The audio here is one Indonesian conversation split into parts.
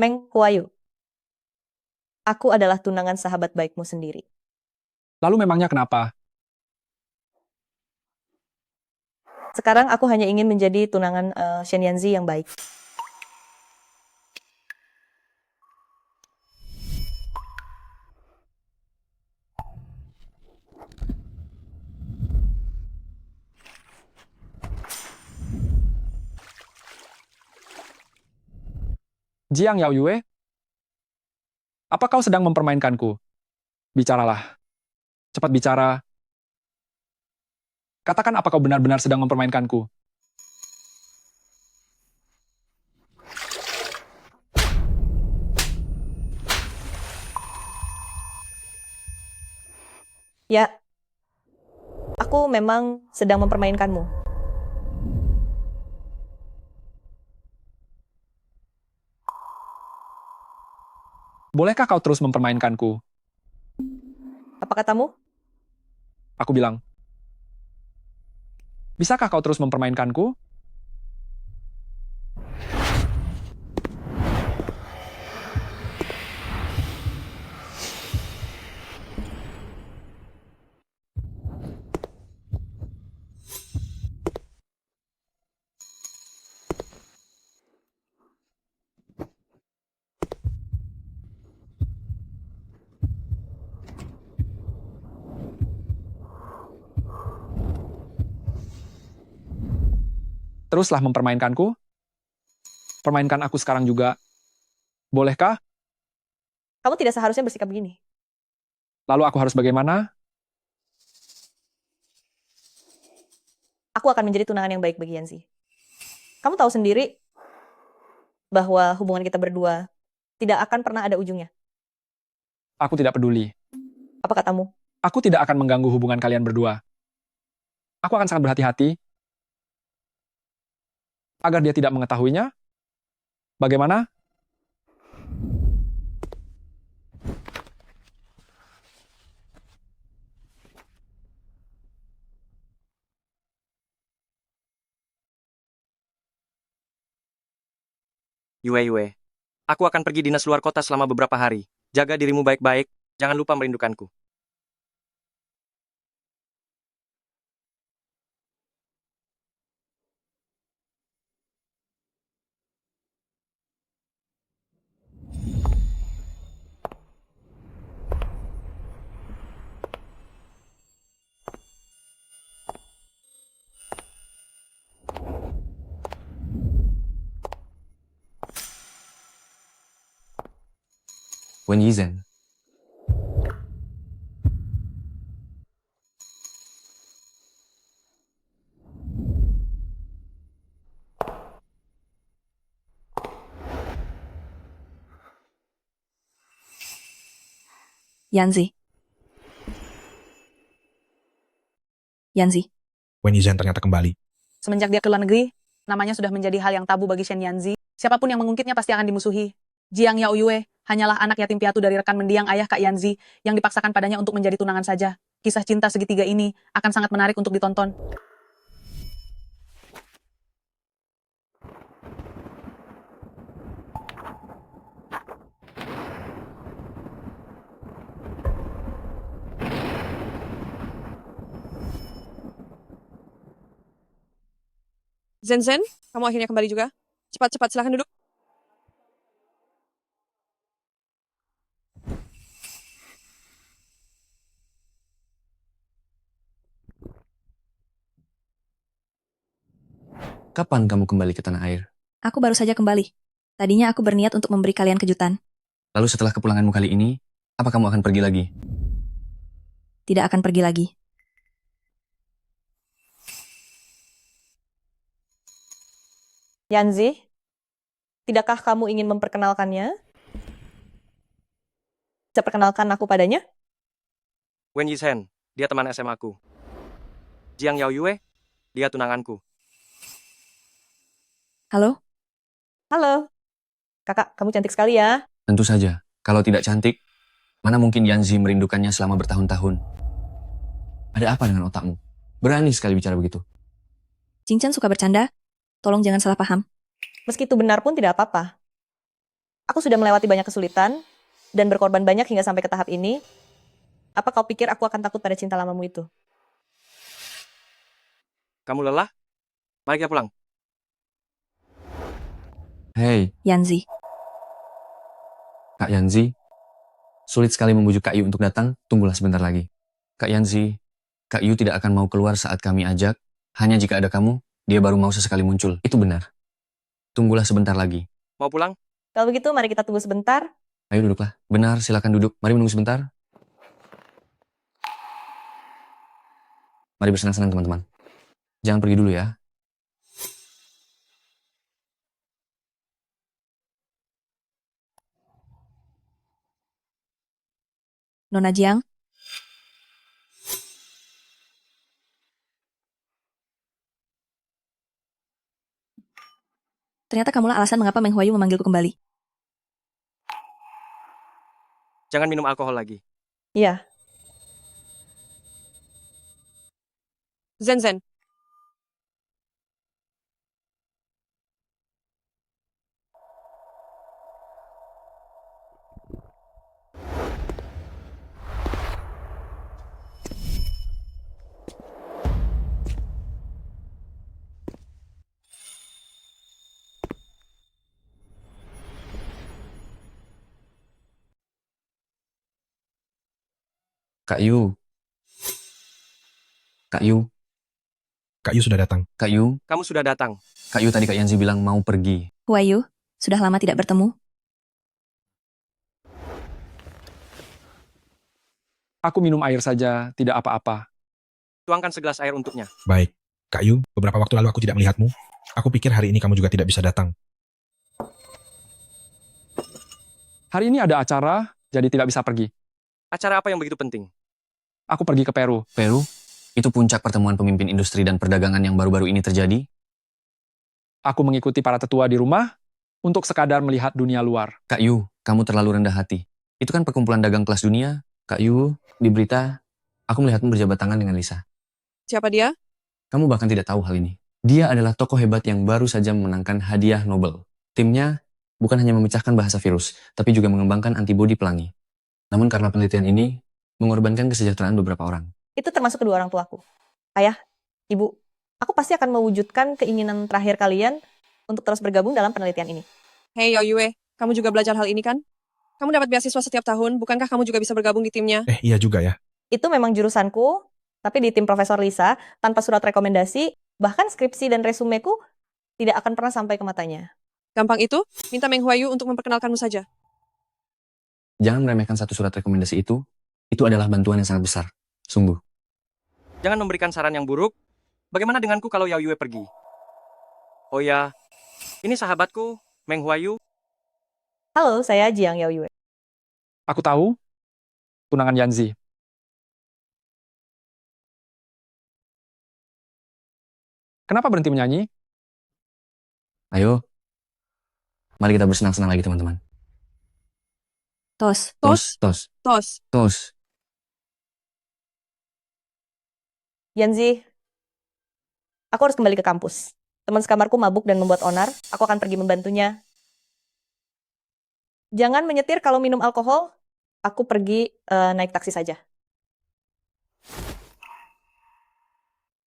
Meng Huayu, aku adalah tunangan sahabat baikmu sendiri. Lalu memangnya kenapa? Sekarang aku hanya ingin menjadi tunangan Shen Yanzi yang baik. Jiang Yao Yue, apa kau sedang mempermainkanku? Bicaralah. Cepat bicara. Katakan apa kau benar-benar sedang mempermainkanku? Ya, aku memang sedang mempermainkanmu. Bolehkah kau terus mempermainkanku? Apa katamu? Aku bilang. Bisakah kau terus mempermainkanku? Teruslah mempermainkanku? Permainkan aku sekarang juga. Bolehkah? Kamu tidak seharusnya bersikap begini. Lalu aku harus bagaimana? Aku akan menjadi tunangan yang baik bagi Yanzi. Kamu tahu sendiri bahwa hubungan kita berdua tidak akan pernah ada ujungnya. Aku tidak peduli. Apa katamu? Aku tidak akan mengganggu hubungan kalian berdua. Aku akan sangat berhati-hati agar dia tidak mengetahuinya. Bagaimana? Yue, aku akan pergi dinas luar kota selama beberapa hari. Jaga dirimu baik-baik, jangan lupa merindukanku. Wen Yizhen, Yanzi. Yanzi. Wen Yizhen ternyata kembali. Semenjak dia ke luar negeri, namanya sudah menjadi hal yang tabu bagi Shen Yanzi. Siapapun yang mengungkitnya pasti akan dimusuhi. Jiang Yao Yue hanyalah anak yatim piatu dari rekan mendiang ayah Kak Yanzi yang dipaksakan padanya untuk menjadi tunangan saja. Kisah cinta segitiga ini akan sangat menarik untuk ditonton. Zen, kamu akhirnya kembali juga. Cepat-cepat, silahkan duduk. kapan kamu kembali ke tanah air? Aku baru saja kembali. Tadinya aku berniat untuk memberi kalian kejutan. Lalu setelah kepulanganmu kali ini, apa kamu akan pergi lagi? Tidak akan pergi lagi. Yanzi, tidakkah kamu ingin memperkenalkannya? Bisa perkenalkan aku padanya? Wen Yizhen, dia teman SMA aku. Jiang Yao Yue, dia tunanganku. Halo? Halo. Kakak, kamu cantik sekali ya. Tentu saja, kalau tidak cantik, mana mungkin Yanzi merindukannya selama bertahun-tahun? Ada apa dengan otakmu? Berani sekali bicara begitu. Cincin suka bercanda? Tolong jangan salah paham. Meski itu benar pun tidak apa-apa. Aku sudah melewati banyak kesulitan dan berkorban banyak hingga sampai ke tahap ini. Apa kau pikir aku akan takut pada cinta lamamu itu? Kamu lelah? Mari kita pulang. Hei, Yanzi, Kak Yanzi. Sulit sekali membujuk Kak Yu untuk datang, tunggulah sebentar lagi. Kak Yanzi, Kak Yu tidak akan mau keluar saat kami ajak. Hanya jika ada kamu, dia baru mau sesekali muncul. Itu benar. Tunggulah sebentar lagi. Mau pulang? Kalau begitu, mari kita tunggu sebentar. Ayo duduklah. Benar, silakan duduk. Mari menunggu sebentar. Mari bersenang-senang teman-teman. Jangan pergi dulu ya. Nona Jiang, ternyata kamulah alasan mengapa Meng Huayu memanggilku kembali. Jangan minum alkohol lagi. Iya, Zen. Kak Yu. Kak Yu. Kak Yu sudah datang. Kak Yu. Kamu sudah datang. Kak Yu tadi Kak Yanzi bilang mau pergi. Huayu, sudah lama tidak bertemu. Aku minum air saja, tidak apa-apa. Tuangkan segelas air untuknya. Baik. Kak Yu, beberapa waktu lalu aku tidak melihatmu. Aku pikir hari ini kamu juga tidak bisa datang. Hari ini ada acara, jadi tidak bisa pergi. Acara apa yang begitu penting? Aku pergi ke Peru. Peru? Itu puncak pertemuan pemimpin industri dan perdagangan yang baru-baru ini terjadi? Aku mengikuti para tetua di rumah untuk sekadar melihat dunia luar. Kak Yu, kamu terlalu rendah hati. Itu kan perkumpulan dagang kelas dunia. Kak Yu, di berita, aku melihatmu berjabat tangan dengan Lisa. Siapa dia? Kamu bahkan tidak tahu hal ini. Dia adalah tokoh hebat yang baru saja memenangkan hadiah Nobel. Timnya bukan hanya memecahkan bahasa virus, tapi juga mengembangkan antibodi pelangi. Namun karena penelitian ini, mengorbankan kesejahteraan beberapa orang. itu termasuk kedua orang tuaku. Ayah, ibu, aku pasti akan mewujudkan keinginan terakhir kalian untuk terus bergabung dalam penelitian ini. Hey Yue, kamu juga belajar hal ini kan? Kamu dapat beasiswa setiap tahun, bukankah kamu juga bisa bergabung di timnya? Iya juga ya. Itu memang jurusanku, tapi di tim Profesor Lisa, tanpa surat rekomendasi, bahkan skripsi dan resumeku tidak akan pernah sampai ke matanya. Gampang itu, minta Meng Huayu untuk memperkenalkanmu saja. Jangan meremehkan satu surat rekomendasi itu adalah bantuan yang sangat besar. Sungguh. Jangan memberikan saran yang buruk. Bagaimana denganku kalau Yao Yue pergi? Oh ya, ini sahabatku, Meng Huayu. Halo, saya Jiang Yao Yue. Aku tahu, tunangan Yanzi. Kenapa berhenti menyanyi? Ayo, mari kita bersenang-senang lagi teman-teman. Tos, Tos. Tos. Tos. Tos. Yanzi, aku harus kembali ke kampus. Teman sekamarku mabuk dan membuat onar, aku akan pergi membantunya. Jangan menyetir kalau minum alkohol, aku pergi naik taksi saja.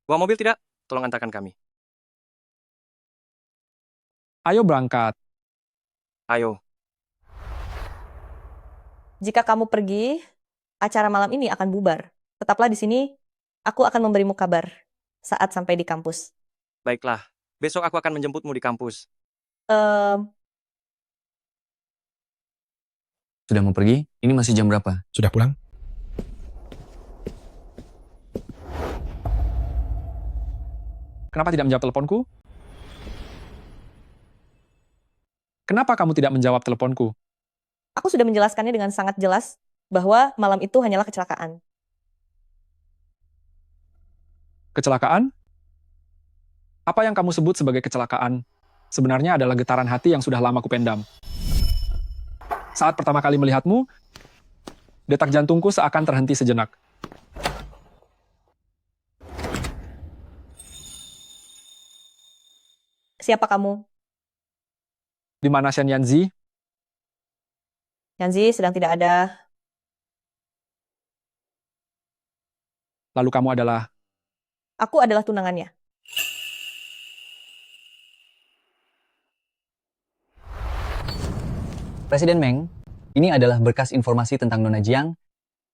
Bawa mobil tidak? Tolong antarkan kami. Ayo berangkat. Ayo. Jika kamu pergi, acara malam ini akan bubar. Tetaplah di sini, aku akan memberimu kabar saat sampai di kampus. Baiklah, besok aku akan menjemputmu di kampus. Sudah mau pergi? Ini masih jam berapa? Sudah pulang? Kenapa tidak menjawab teleponku? Kenapa kamu tidak menjawab teleponku? Aku sudah menjelaskannya dengan sangat jelas bahwa malam itu hanyalah kecelakaan. Kecelakaan? Apa yang kamu sebut sebagai kecelakaan sebenarnya adalah getaran hati yang sudah lama kupendam. Saat pertama kali melihatmu, detak jantungku seakan terhenti sejenak. Siapa kamu? Di mana Shen Yanzi? Yanzi sedang tidak ada. Lalu kamu adalah... Aku adalah tunangannya. Presiden Meng, ini adalah berkas informasi tentang Nona Jiang.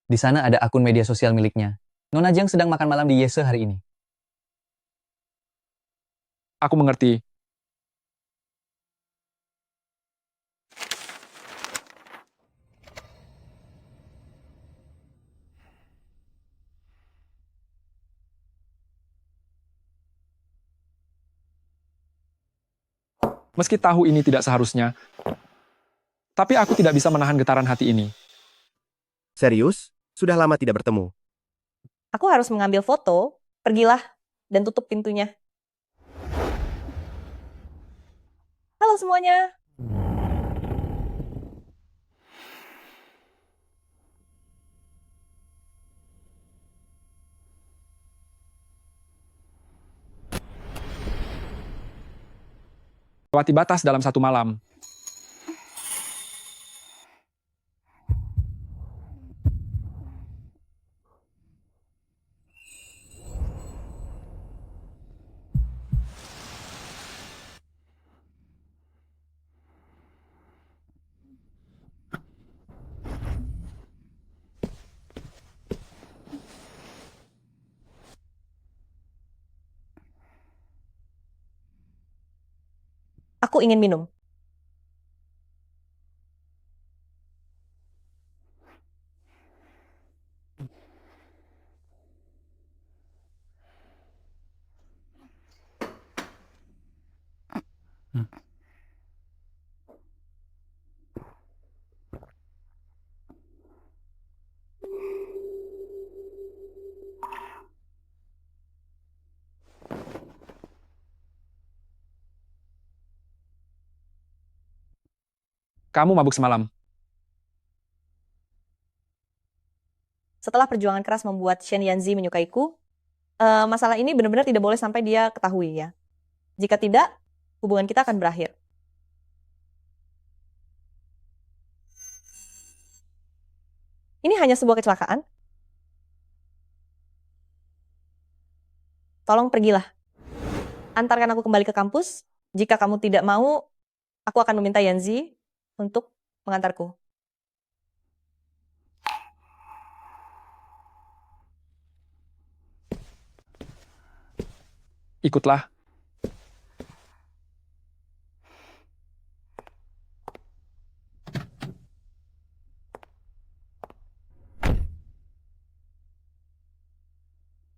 Di sana ada akun media sosial miliknya. Nona Jiang sedang makan malam di Yese hari ini. Aku mengerti. Meski tahu ini tidak seharusnya, tapi aku tidak bisa menahan getaran hati ini. Serius? Sudah lama tidak bertemu. Aku harus mengambil foto. Pergilah dan tutup pintunya. Halo semuanya. Lewati batas dalam satu malam. Aku ingin minum. Kamu mabuk semalam. Setelah perjuangan keras membuat Shen Yanzi menyukaiku, masalah ini benar-benar tidak boleh sampai dia ketahui ya. Jika tidak, hubungan kita akan berakhir. Ini hanya sebuah kecelakaan. Tolong pergilah. Antarkan aku kembali ke kampus. Jika kamu tidak mau, aku akan meminta Yanzi untuk mengantarku. Ikutlah.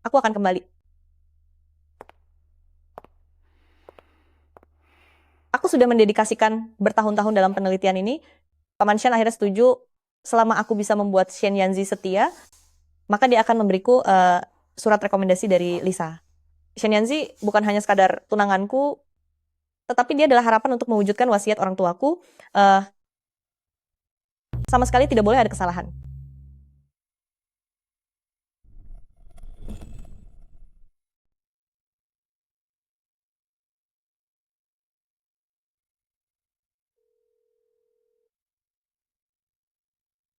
Aku akan kembali. Aku sudah mendedikasikan bertahun-tahun dalam penelitian ini. Paman Shen akhirnya setuju selama aku bisa membuat Shen Yanzi setia, maka dia akan memberiku surat rekomendasi dari Lisa. Shen Yanzi bukan hanya sekadar tunanganku, tetapi dia adalah harapan untuk mewujudkan wasiat orang tuaku. Sama sekali tidak boleh ada kesalahan.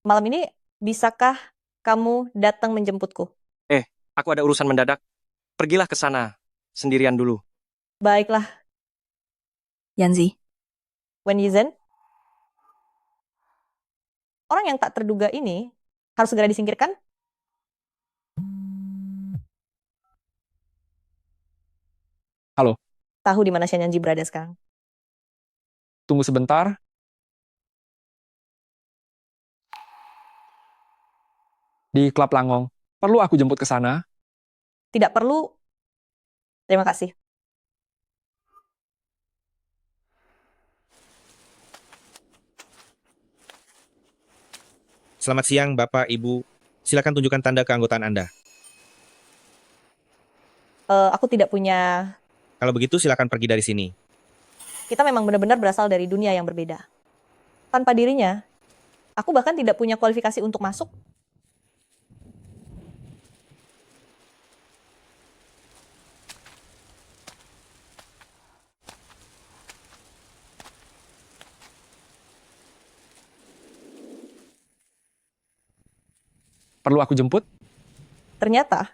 Malam ini, bisakah kamu datang menjemputku? Aku ada urusan mendadak. Pergilah ke sana, sendirian dulu. Baiklah, Yanzi, Wen Yizhen. Orang yang tak terduga ini harus segera disingkirkan. Halo. Tahu di mana Shen Yanzi berada sekarang? Tunggu sebentar. Di Klub Langong. Perlu aku jemput ke sana? Tidak perlu. Terima kasih. Selamat siang, Bapak, Ibu. Silakan tunjukkan tanda keanggotaan Anda. Aku tidak punya... Kalau begitu, silakan pergi dari sini. Kita memang benar-benar berasal dari dunia yang berbeda. Tanpa dirinya, aku bahkan tidak punya kualifikasi untuk masuk. Perlu aku jemput? Ternyata,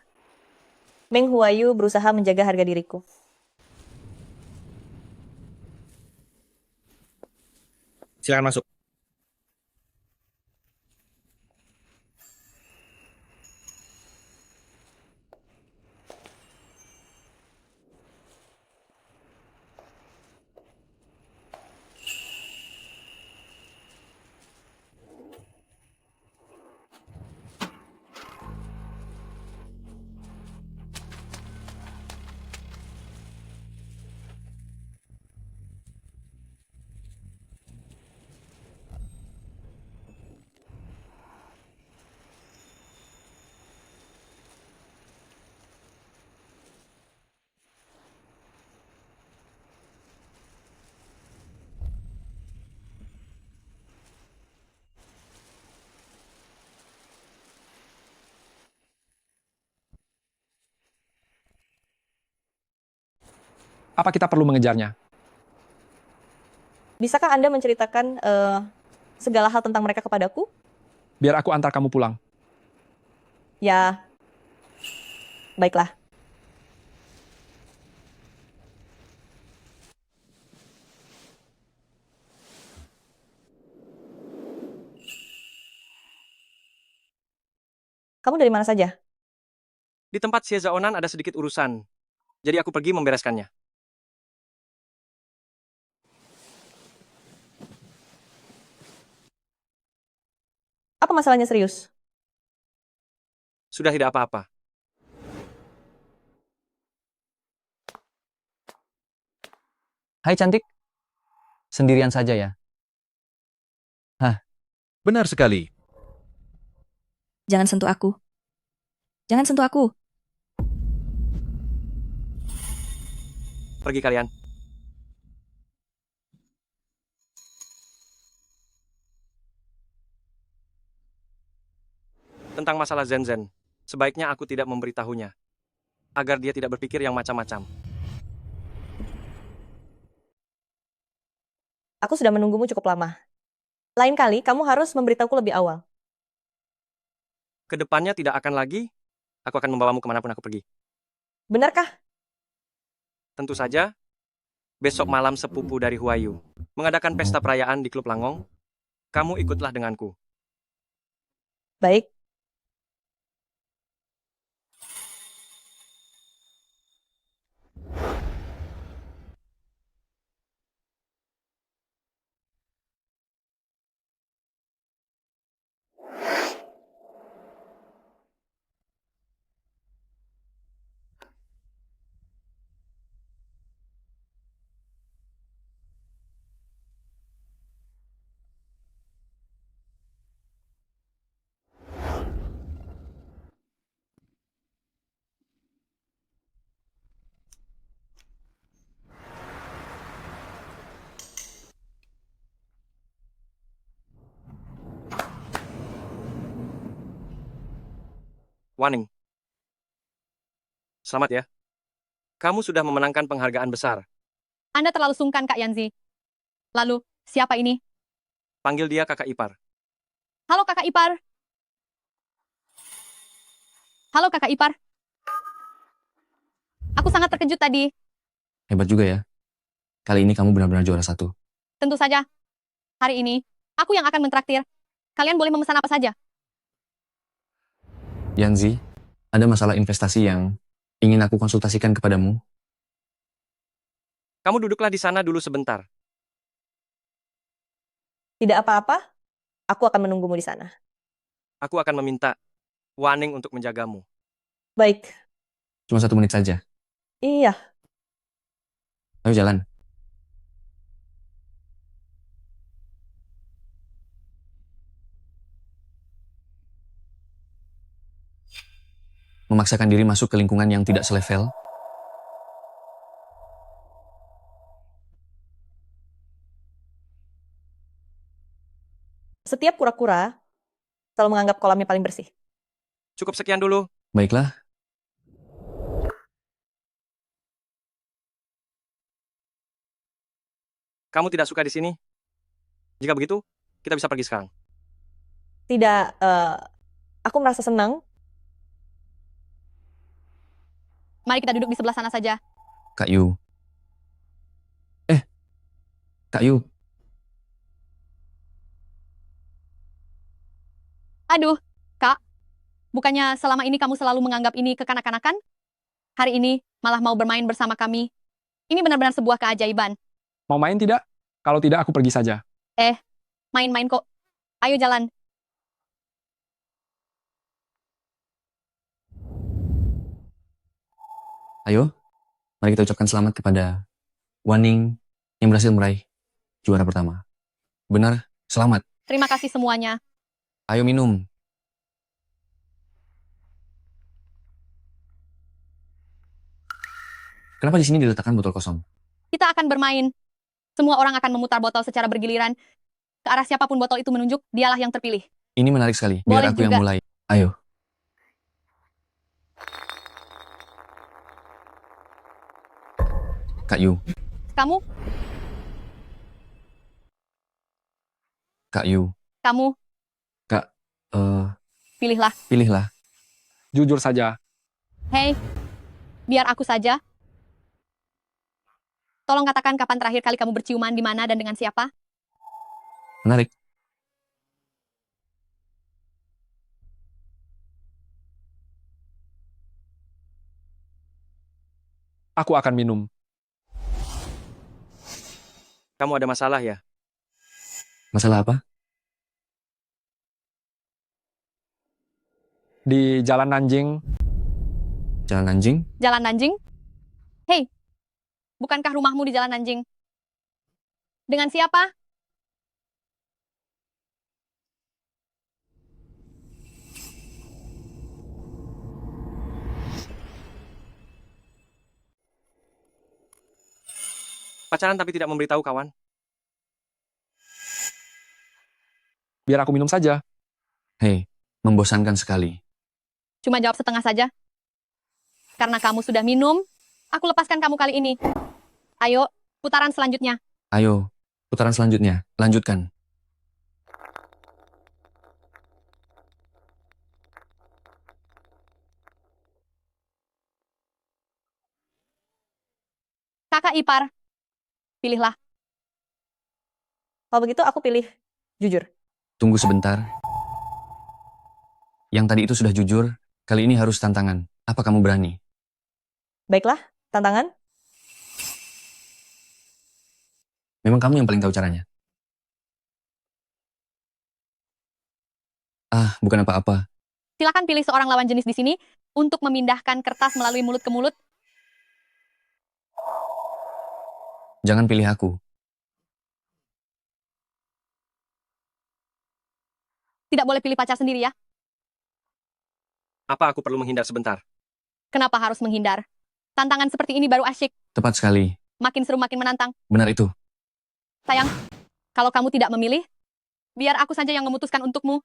Meng Huayu berusaha menjaga harga diriku. Silakan masuk. Apa kita perlu mengejarnya? Bisakah Anda menceritakan segala hal tentang mereka kepadaku? Biar aku antar kamu pulang. Ya, baiklah. Kamu dari mana saja? Di tempat Xie Zaonan ada sedikit urusan. Jadi aku pergi membereskannya. Apa masalahnya serius? Sudah tidak apa-apa. Hai cantik. Sendirian saja ya? Benar sekali. Jangan sentuh aku. Jangan sentuh aku. Pergi kalian. Tentang masalah Zen-Zen, sebaiknya aku tidak memberitahunya. Agar dia tidak berpikir yang macam-macam. Aku sudah menunggumu cukup lama. Lain kali, kamu harus memberitahuku lebih awal. Kedepannya tidak akan lagi, aku akan membawamu kemanapun aku pergi. Benarkah? Tentu saja, besok malam sepupu dari Huayu mengadakan pesta perayaan di Klub Langong. Kamu ikutlah denganku. Baik. Waning. Selamat ya. Kamu sudah memenangkan penghargaan besar. Anda terlalu sungkan, Kak Yanzi. Lalu, siapa ini? Panggil dia kakak ipar. Halo, Kakak Ipar. Halo, Kakak Ipar. Aku sangat terkejut tadi. Hebat juga ya. Kali ini kamu benar-benar juara 1. Tentu saja. Hari ini, aku yang akan mentraktir. Kalian boleh memesan apa saja. Yanzi, ada masalah investasi yang ingin aku konsultasikan kepadamu. Kamu duduklah di sana dulu sebentar. Tidak apa-apa, aku akan menunggumu di sana. Aku akan meminta Waning untuk menjagamu. Baik. Cuma 1 menit saja. Iya. Ayo jalan. Memaksakan diri masuk ke lingkungan yang tidak selevel. Setiap kura-kura selalu menganggap kolamnya paling bersih. Cukup sekian dulu. Baiklah, Kamu tidak suka di sini? Jika begitu, kita bisa pergi sekarang. Tidak, Aku merasa senang. Mari kita duduk di sebelah sana saja. Kak Yu. Kak Yu. Aduh, Kak. Bukannya selama ini kamu selalu menganggap ini kekanak-kanakan? Hari ini malah mau bermain bersama kami. Ini benar-benar sebuah keajaiban. Mau main tidak? Kalau tidak, aku pergi saja. Main-main kok. Ayo jalan. Ayo, mari kita ucapkan selamat kepada Waning yang berhasil meraih juara pertama. Benar, selamat. Terima kasih semuanya. Ayo minum. Kenapa di sini diletakkan botol kosong? Kita akan bermain. Semua orang akan memutar botol secara bergiliran. Ke arah siapapun botol itu menunjuk, dialah yang terpilih. Ini menarik sekali. Biar Boleh aku yang juga. mulai. Ayo. Kak Yu. Kamu, Kak Yu. kamu, pilihlah. Pilihlah. Jujur saja, Hei, biar aku saja. Tolong katakan kapan terakhir kali kamu berciuman di mana dan dengan siapa? Menarik. aku akan minum. Kamu ada masalah ya? Masalah apa? Di Jalan Nanjing, Jalan anjing? Jalan Nanjing? Hei, bukankah rumahmu di Jalan Nanjing? Dengan siapa? Pacaran tapi tidak memberitahu kawan. biar aku minum saja. Hei, membosankan sekali. Cuma jawab setengah saja. Karena kamu sudah minum, aku lepaskan kamu kali ini. Ayo, putaran selanjutnya. Ayo, putaran selanjutnya. Lanjutkan. Kakak ipar, pilihlah. Kalau begitu aku pilih jujur. Tunggu sebentar. Yang tadi itu sudah jujur, kali ini harus tantangan. Apa kamu berani? Baiklah, tantangan. Memang kamu yang paling tahu caranya. Ah, bukan apa-apa. Silakan pilih seorang lawan jenis di sini untuk memindahkan kertas melalui mulut ke mulut. Jangan pilih aku. Tidak boleh pilih pacar sendiri ya. Apa aku perlu menghindar sebentar? Kenapa harus menghindar? Tantangan seperti ini baru asyik. Tepat sekali. Makin seru makin menantang. Benar itu. Sayang, kalau kamu tidak memilih, biar aku saja yang memutuskan untukmu.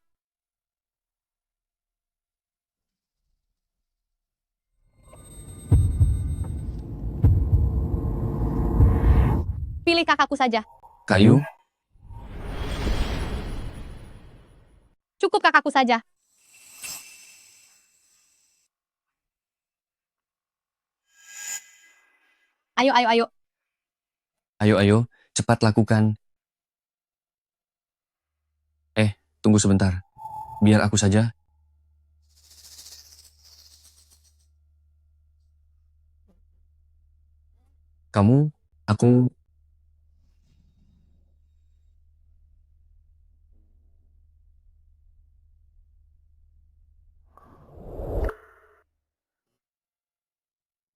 Pilih kakakku saja. Kayu? Cukup kakakku saja. Ayo, ayo, ayo. Ayo, ayo. Cepat lakukan. Tunggu sebentar. Biar aku saja. Kamu, aku...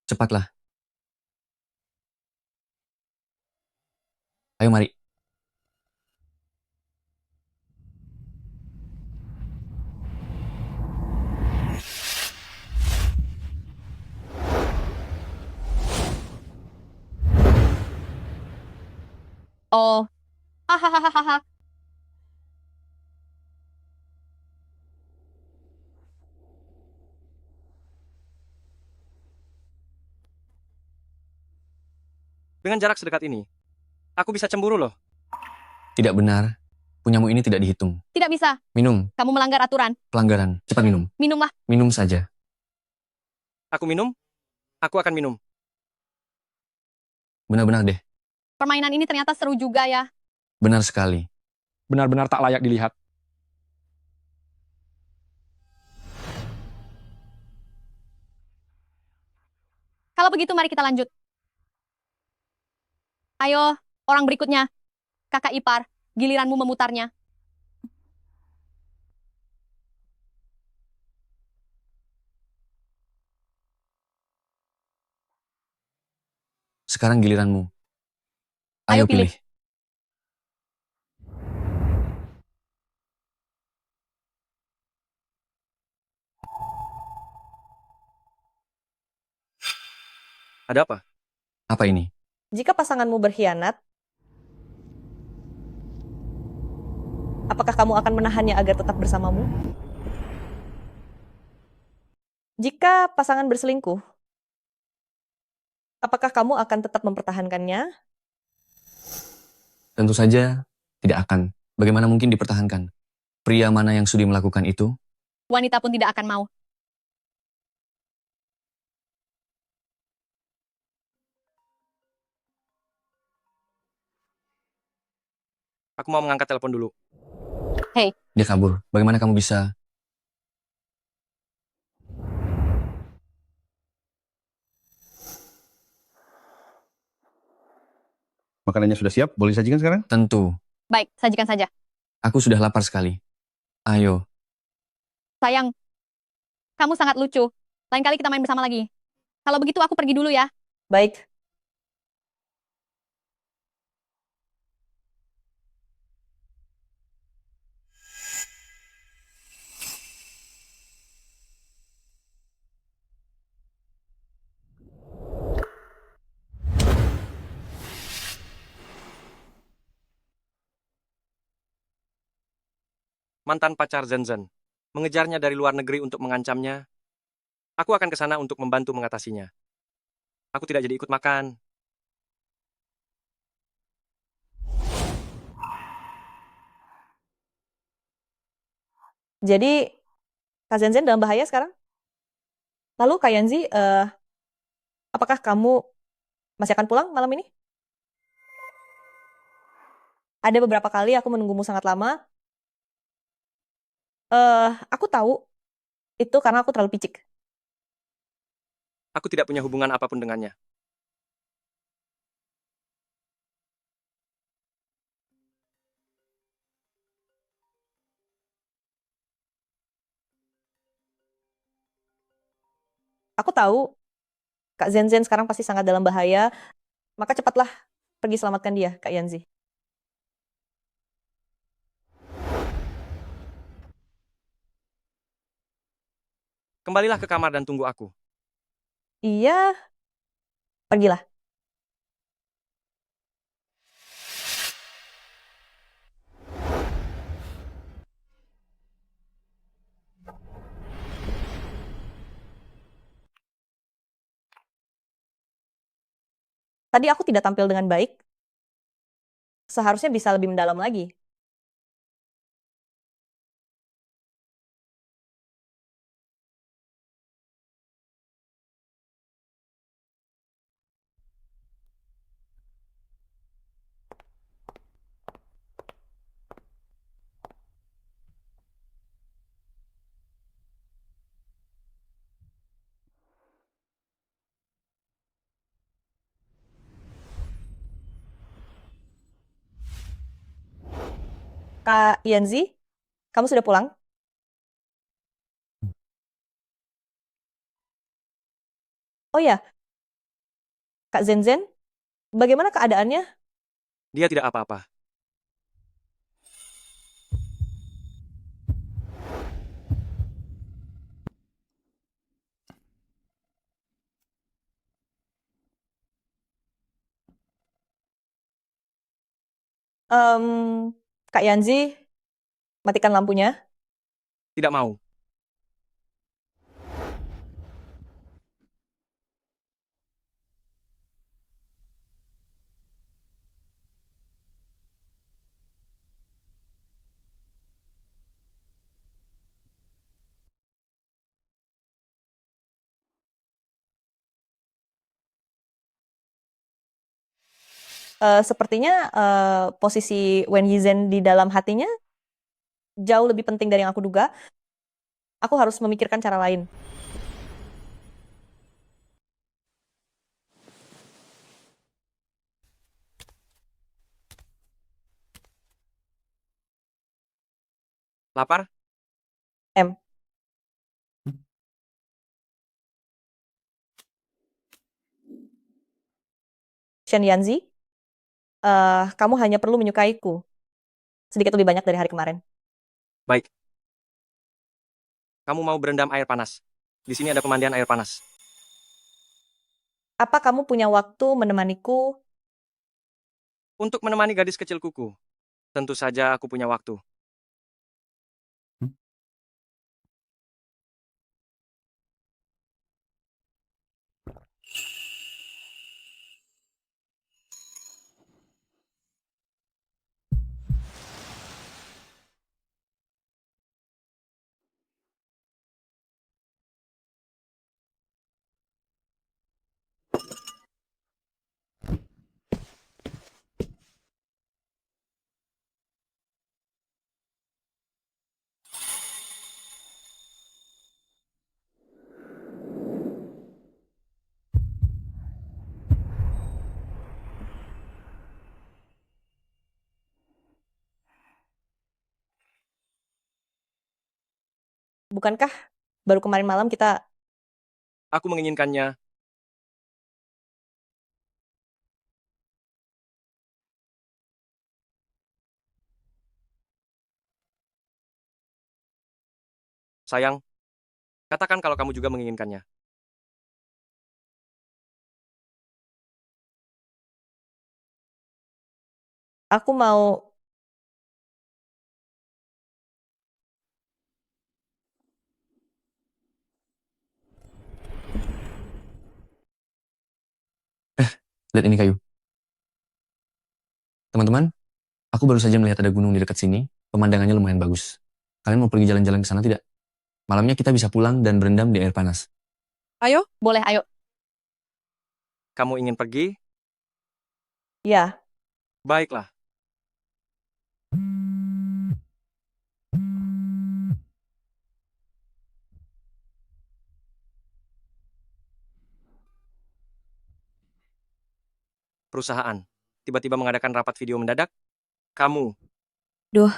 Cepatlah. Ayo mari. Oh. Hahaha. Dengan jarak sedekat ini, aku bisa cemburu loh. Tidak benar. Punyamu ini tidak dihitung. Tidak bisa. Minum. Kamu melanggar aturan. Pelanggaran. Cepat minum. Minumlah. Minum saja. Aku minum? Aku akan minum. Benar-benar deh. Permainan ini ternyata seru juga ya. Benar sekali. Benar-benar tak layak dilihat. Kalau begitu mari kita lanjut. Ayo, orang berikutnya. Kakak ipar, giliranmu memutarnya. Sekarang giliranmu. Ayo Ayo pilih. Ada apa? Apa ini? Jika pasanganmu berkhianat, apakah kamu akan menahannya agar tetap bersamamu? Jika pasangan berselingkuh, apakah kamu akan tetap mempertahankannya? Tentu saja tidak akan. Bagaimana mungkin dipertahankan? Pria mana yang sudi melakukan itu? Wanita pun tidak akan mau. Aku mau mengangkat telepon dulu. Dia kabur. Bagaimana kamu bisa? Makanannya sudah siap, boleh disajikan sekarang? Tentu. Baik, sajikan saja. Aku sudah lapar sekali. Ayo. Sayang, kamu sangat lucu. Lain kali kita main bersama lagi. Kalau begitu aku pergi dulu ya. Baik, Mantan pacar Zenzen. Mengejarnya dari luar negeri untuk mengancamnya. Aku akan ke sana untuk membantu mengatasinya. Aku tidak jadi ikut makan. jadi Kak Zenzen dalam bahaya sekarang? Lalu Kak Yanzi, apakah kamu masih akan pulang malam ini? Ada beberapa kali aku menunggumu sangat lama. Aku tahu itu karena aku terlalu picik. Aku tidak punya hubungan apapun dengannya. Aku tahu Kak Zenzen sekarang pasti sangat dalam bahaya, maka cepatlah pergi selamatkan dia, Kak Yanzi. Kembalilah ke kamar dan tunggu aku. Iya, pergilah. Tadi aku tidak tampil dengan baik. Seharusnya bisa lebih mendalam lagi. Kak Yanzi, kamu sudah pulang? Oh ya, Kak Zenzen, bagaimana keadaannya? Dia tidak apa-apa. Em, Kak Yanzi, matikan lampunya. Tidak mau. Sepertinya posisi Wen Yizhen di dalam hatinya jauh lebih penting dari yang aku duga. Aku harus memikirkan cara lain. Lapar? M. Shen Yanzi, kamu hanya perlu menyukaiku sedikit lebih banyak dari hari kemarin. Baik. Kamu mau berendam air panas. Di sini ada pemandian air panas. Apa kamu punya waktu menemaniku? Untuk menemani gadis kecil kuku. Tentu saja aku punya waktu. Bukankah baru kemarin malam kita... Aku menginginkannya. Sayang, katakan kalau kamu juga menginginkannya. Aku mau... Lihat ini kayu. Teman-teman, aku baru saja melihat ada gunung di dekat sini. Pemandangannya lumayan bagus. Kalian mau pergi jalan-jalan ke sana tidak? Malamnya kita bisa pulang dan berendam di air panas. Ayo, Boleh, ayo. Kamu ingin pergi? Ya, Baiklah. Perusahaan. Tiba-tiba mengadakan rapat video mendadak. Kamu. Duh,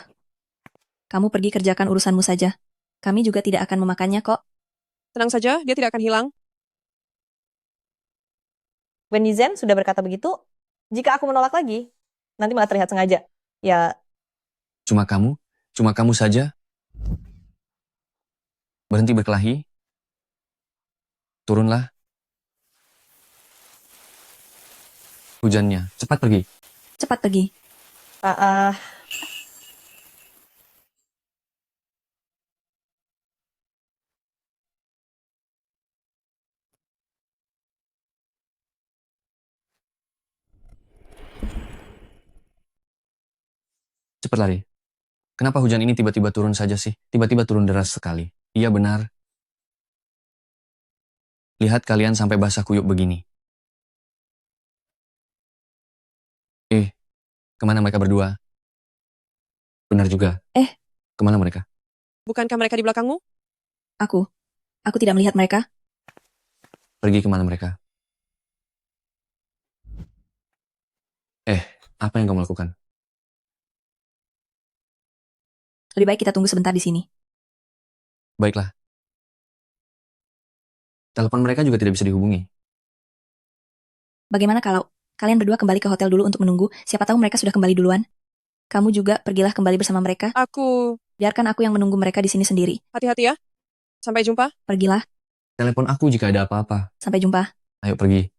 kamu pergi kerjakan urusanmu saja. Kami juga tidak akan memakannya kok. tenang saja, dia tidak akan hilang. Wen Yizhen sudah berkata begitu. Jika aku menolak lagi, nanti malah terlihat sengaja. Ya, Cuma kamu saja. Berhenti berkelahi. Turunlah. Hujannya, cepat pergi. Cepat pergi. ah, ah, Cepat lari. Kenapa hujan ini tiba-tiba turun saja sih? Tiba-tiba turun deras sekali. Iya benar. Lihat kalian sampai basah kuyup begini. Kemana mereka berdua? Benar juga. Kemana mereka? Bukankah mereka di belakangmu? Aku tidak melihat mereka. Pergi kemana mereka? Apa yang kamu lakukan? Lebih baik kita tunggu sebentar di sini. Baiklah. Telepon mereka juga tidak bisa dihubungi. Bagaimana kalau kalian berdua kembali ke hotel dulu untuk menunggu? Siapa tahu mereka sudah kembali duluan. Kamu juga pergilah kembali bersama mereka. Biarkan aku yang menunggu mereka di sini sendiri. Hati-hati ya. Sampai jumpa. Pergilah. Telepon aku jika ada apa-apa. Sampai jumpa. Ayo pergi.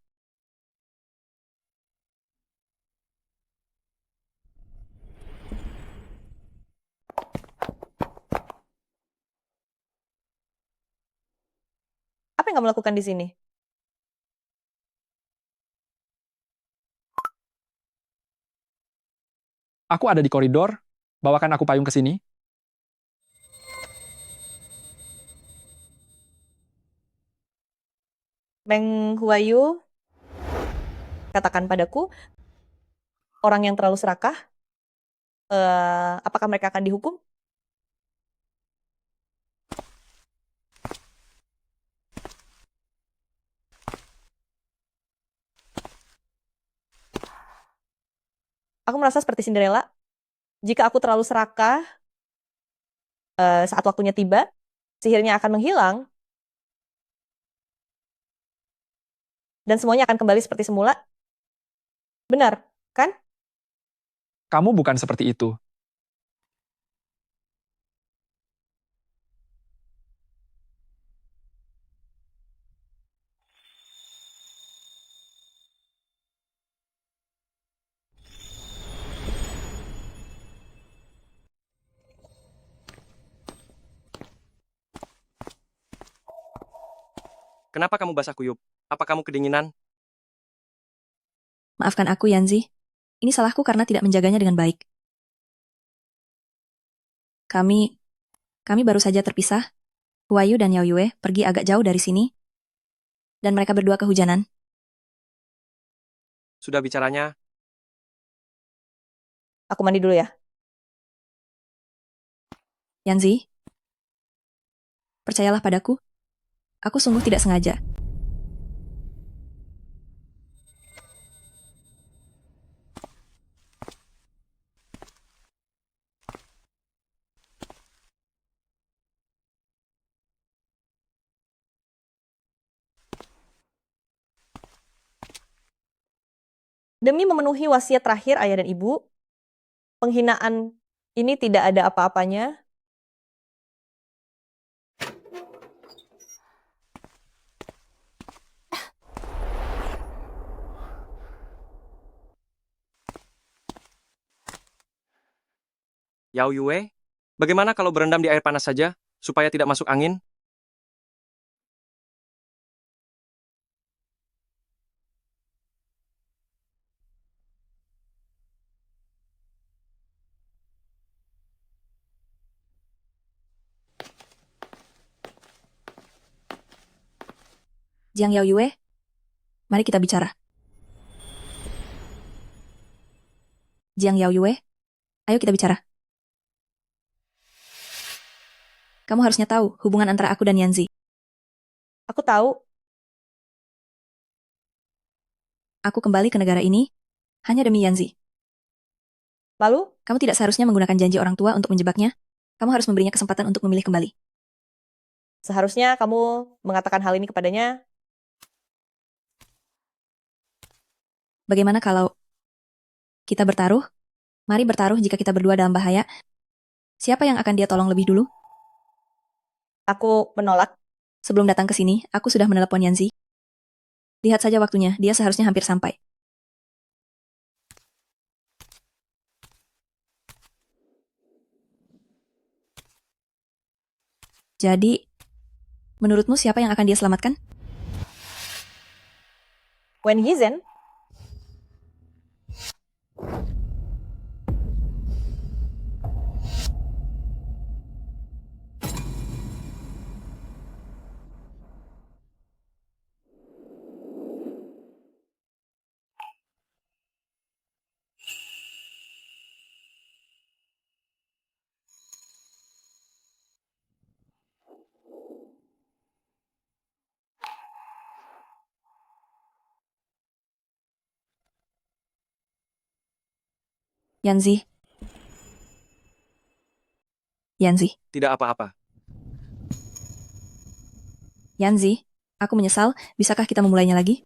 apa yang kamu lakukan di sini? Aku ada di koridor. Bawakan aku payung ke sini. Meng Huayu, katakan padaku, orang yang terlalu serakah, apakah mereka akan dihukum? Aku merasa seperti Cinderella. Jika aku terlalu serakah, saat waktunya tiba, sihirnya akan menghilang, dan semuanya akan kembali seperti semula. Benar, kan? Kamu bukan seperti itu. Kenapa kamu basah kuyup? Apa kamu kedinginan? Maafkan aku, Yanzi. Ini salahku karena tidak menjaganya dengan baik. Kami baru saja terpisah. Huayu dan Yao Yue pergi agak jauh dari sini. Dan mereka berdua kehujanan. Sudah bicaranya, Aku mandi dulu ya. Yanzi, percayalah padaku. Aku sungguh tidak sengaja. Demi memenuhi wasiat terakhir ayah dan ibu, penghinaan ini tidak ada apa-apanya. Yao Yue, bagaimana kalau berendam di air panas saja, supaya tidak masuk angin? Jiang Yao Yue, mari kita bicara. Jiang Yao Yue, ayo kita bicara. Kamu harusnya tahu hubungan antara aku dan Yanzi. Aku tahu, Aku kembali ke negara ini hanya demi Yanzi. lalu Kamu tidak seharusnya menggunakan janji orang tua untuk menjebaknya. Kamu harus memberinya kesempatan untuk memilih kembali. seharusnya kamu mengatakan hal ini kepadanya. Bagaimana kalau kita bertaruh? Mari bertaruh jika kita berdua dalam bahaya. Siapa yang akan dia tolong lebih dulu? Aku menolak. Sebelum datang ke sini, aku sudah menelepon Yanzi. Lihat saja waktunya, dia seharusnya hampir sampai. Jadi, menurutmu siapa yang akan dia selamatkan? Wen Yizhen, Yanzi. Yanzi. Tidak apa-apa. Yanzi, aku menyesal. Bisakah kita memulainya lagi?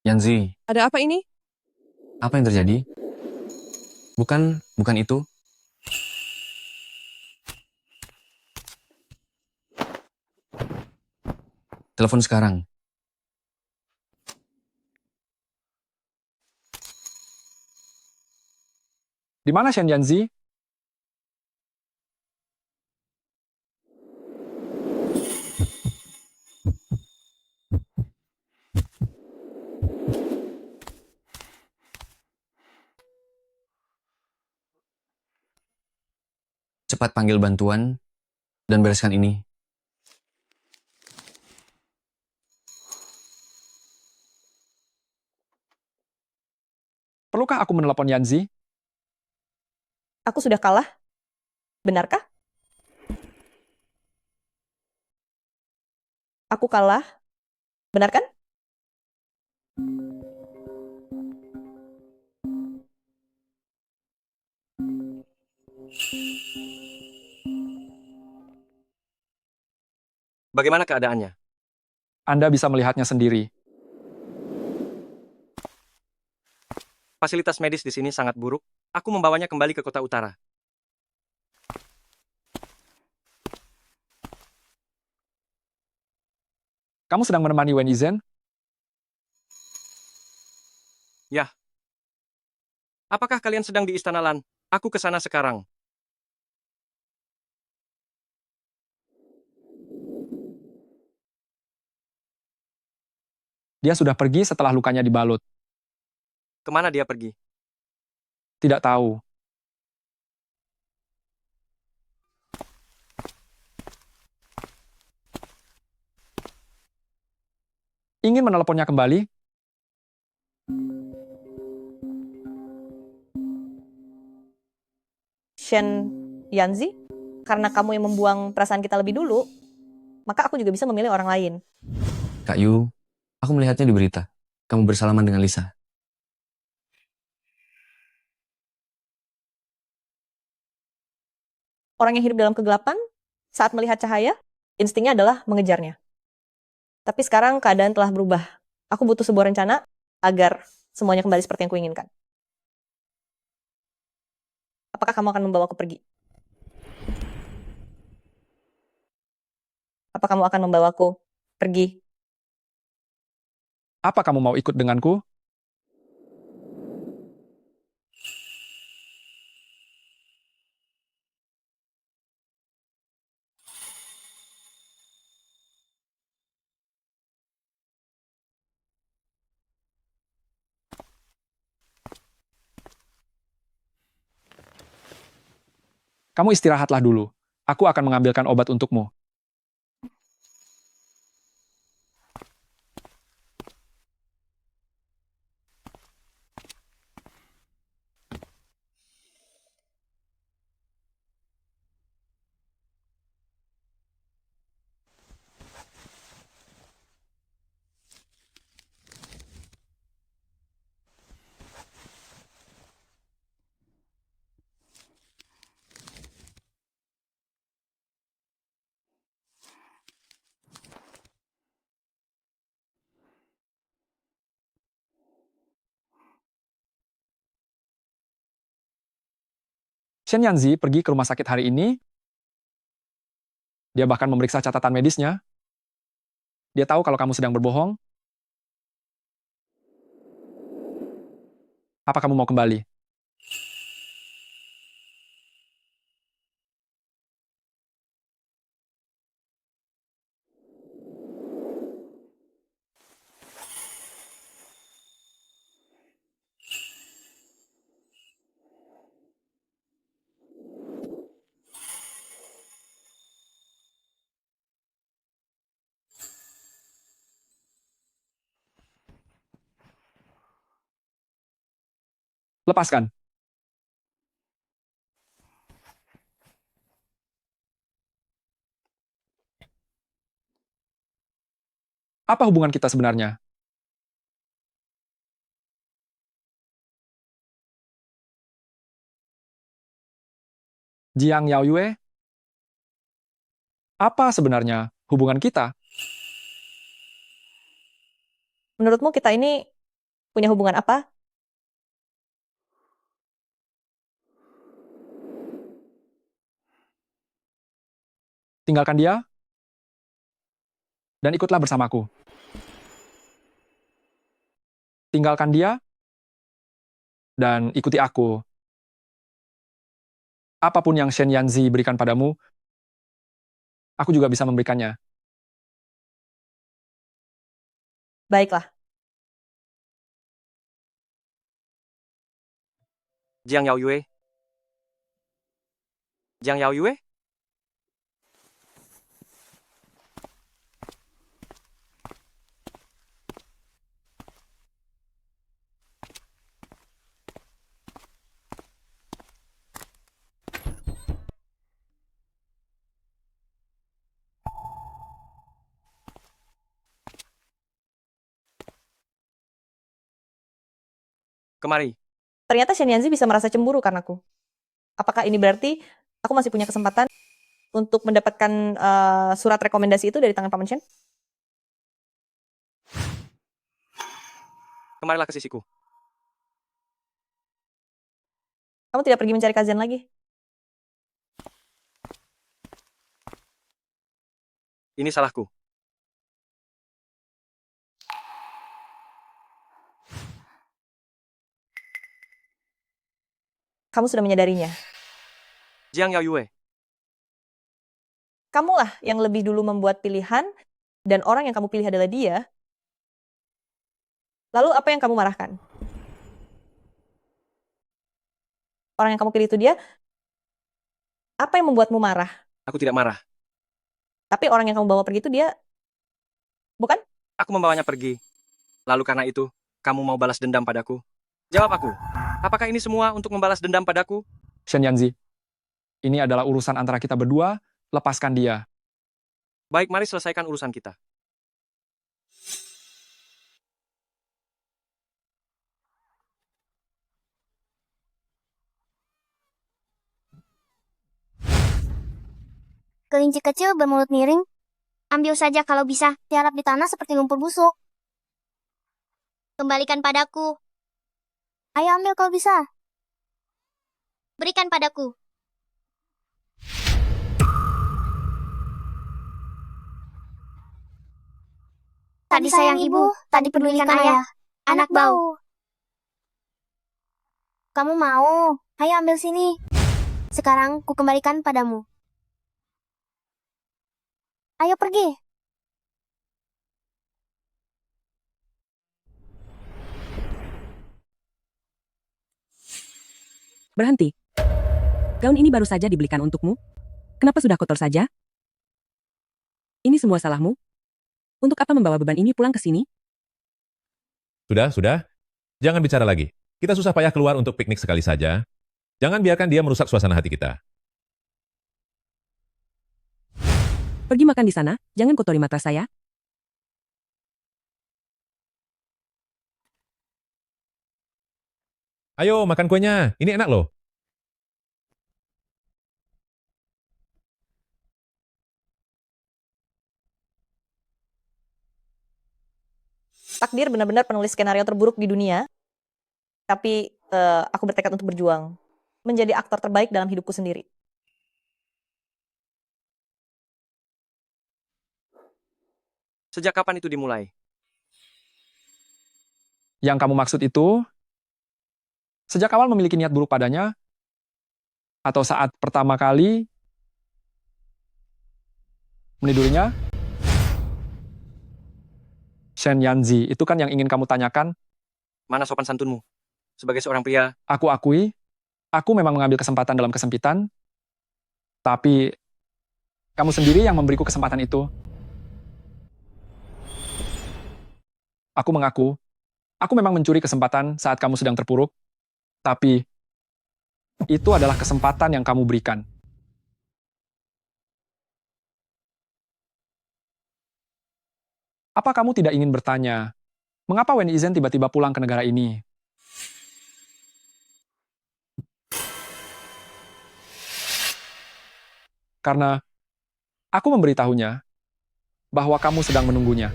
Yanzi, Ada apa ini? apa yang terjadi? Bukan itu. Telepon sekarang. Di mana Shen Yanzi? cepat panggil bantuan dan bereskan ini. Perlukah aku menelepon Yanzi? Aku sudah kalah. Benarkah? Aku kalah. Benar kan? Bagaimana keadaannya? Anda bisa melihatnya sendiri. Fasilitas medis di sini sangat buruk. Aku membawanya kembali ke kota utara. Kamu sedang menemani Wen Yizhen? Yah. Apakah kalian sedang di Istana Lan? Aku ke sana sekarang. Dia sudah pergi setelah lukanya dibalut. Kemana dia pergi? Tidak tahu. Ingin meneleponnya kembali? Shen Yanzi, karena kamu yang membuang perasaan kita lebih dulu, maka aku juga bisa memilih orang lain. Kak Yu, aku melihatnya di berita. Kamu bersalaman dengan Lisa. Orang yang hidup dalam kegelapan, saat melihat cahaya, instingnya adalah mengejarnya. Tapi sekarang keadaan telah berubah. Aku butuh sebuah rencana agar semuanya kembali seperti yang kuinginkan. Apakah kamu akan membawaku pergi? Apa kamu akan membawaku pergi? Apa kamu mau ikut denganku? Kamu istirahatlah dulu. Aku akan mengambilkan obat untukmu. Shen Yanzi pergi ke rumah sakit hari ini. Dia bahkan memeriksa catatan medisnya. Dia tahu kalau kamu sedang berbohong. Apa kamu mau kembali? Lepaskan. Apa hubungan kita sebenarnya? Jiang Yaoyue? Apa sebenarnya hubungan kita? Menurutmu kita ini punya hubungan apa? Tinggalkan dia dan ikutlah bersamaku. Tinggalkan dia dan ikuti aku. Apapun yang Shen Yanzi berikan padamu, aku juga bisa memberikannya. Baiklah. Jiang Yaoyue. Jiang Yao Yue? Kemari. Ternyata Shen Yanzi bisa merasa cemburu karena aku. Apakah ini berarti aku masih punya kesempatan untuk mendapatkan surat rekomendasi itu dari tangan Paman Shen? Kemarilah ke sisiku. Kamu tidak pergi mencari kajian lagi? Ini salahku. Kamu sudah menyadarinya. Jiang Yao Yue. Kamulah yang lebih dulu membuat pilihan dan orang yang kamu pilih adalah dia. Lalu apa yang kamu marahkan? Orang yang kamu pilih itu dia. Apa yang membuatmu marah? Aku tidak marah. Tapi orang yang kamu bawa pergi itu dia. Bukan? Aku membawanya pergi. Lalu karena itu, kamu mau balas dendam padaku? Jawab aku. Apakah ini semua untuk membalas dendam padaku? Shen Yanzi, ini adalah urusan antara kita berdua, lepaskan dia. Baik, mari selesaikan urusan kita. Kelinci kecil bermulut miring. Ambil saja kalau bisa. Tiarap di tanah seperti lumpur busuk. Kembalikan padaku. Ayo ambil kalau bisa. Berikan padaku. Tadi sayang ibu, tadi pedulikan ayah. Anak bau. Kamu mau? Ayo ambil sini. Sekarang ku kembalikan padamu. Ayo pergi. Berhenti. Gaun ini baru saja dibelikan untukmu. Kenapa sudah kotor saja? Ini semua salahmu. Untuk apa membawa beban ini pulang ke sini? Sudah. Jangan bicara lagi. Kita susah payah keluar untuk piknik sekali saja. Jangan biarkan dia merusak suasana hati kita. Pergi makan di sana, jangan kotori mata saya. Ayo, makan kuenya. Ini enak loh. Takdir benar-benar penulis skenario terburuk di dunia. Tapi aku bertekad untuk berjuang. Menjadi aktor terbaik dalam hidupku sendiri. Sejak kapan itu dimulai? Yang kamu maksud itu, sejak awal memiliki niat buruk padanya, atau saat pertama kali menidurinya? Shen Yanzi, itu kan yang ingin kamu tanyakan? Mana sopan santunmu? Sebagai seorang pria, Aku akui, aku memang mengambil kesempatan dalam kesempitan, tapi kamu sendiri yang memberiku kesempatan itu. Aku mengaku, aku memang mencuri kesempatan saat kamu sedang terpuruk, tapi itu adalah kesempatan yang kamu berikan. Apa kamu tidak ingin bertanya, mengapa Wen Izhen tiba-tiba pulang ke negara ini? Karena aku memberitahunya bahwa kamu sedang menunggunya.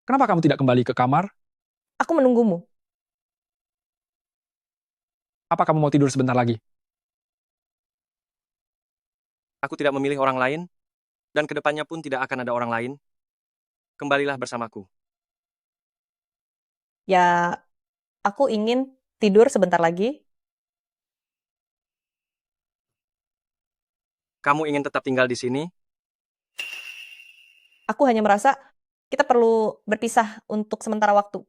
Kenapa kamu tidak kembali ke kamar? Aku menunggumu. Apa kamu mau tidur sebentar lagi? aku tidak memilih orang lain, dan kedepannya pun tidak akan ada orang lain. Kembalilah bersamaku. Ya, Aku ingin tidur sebentar lagi. Kamu ingin tetap tinggal di sini? Aku hanya merasa kita perlu berpisah untuk sementara waktu.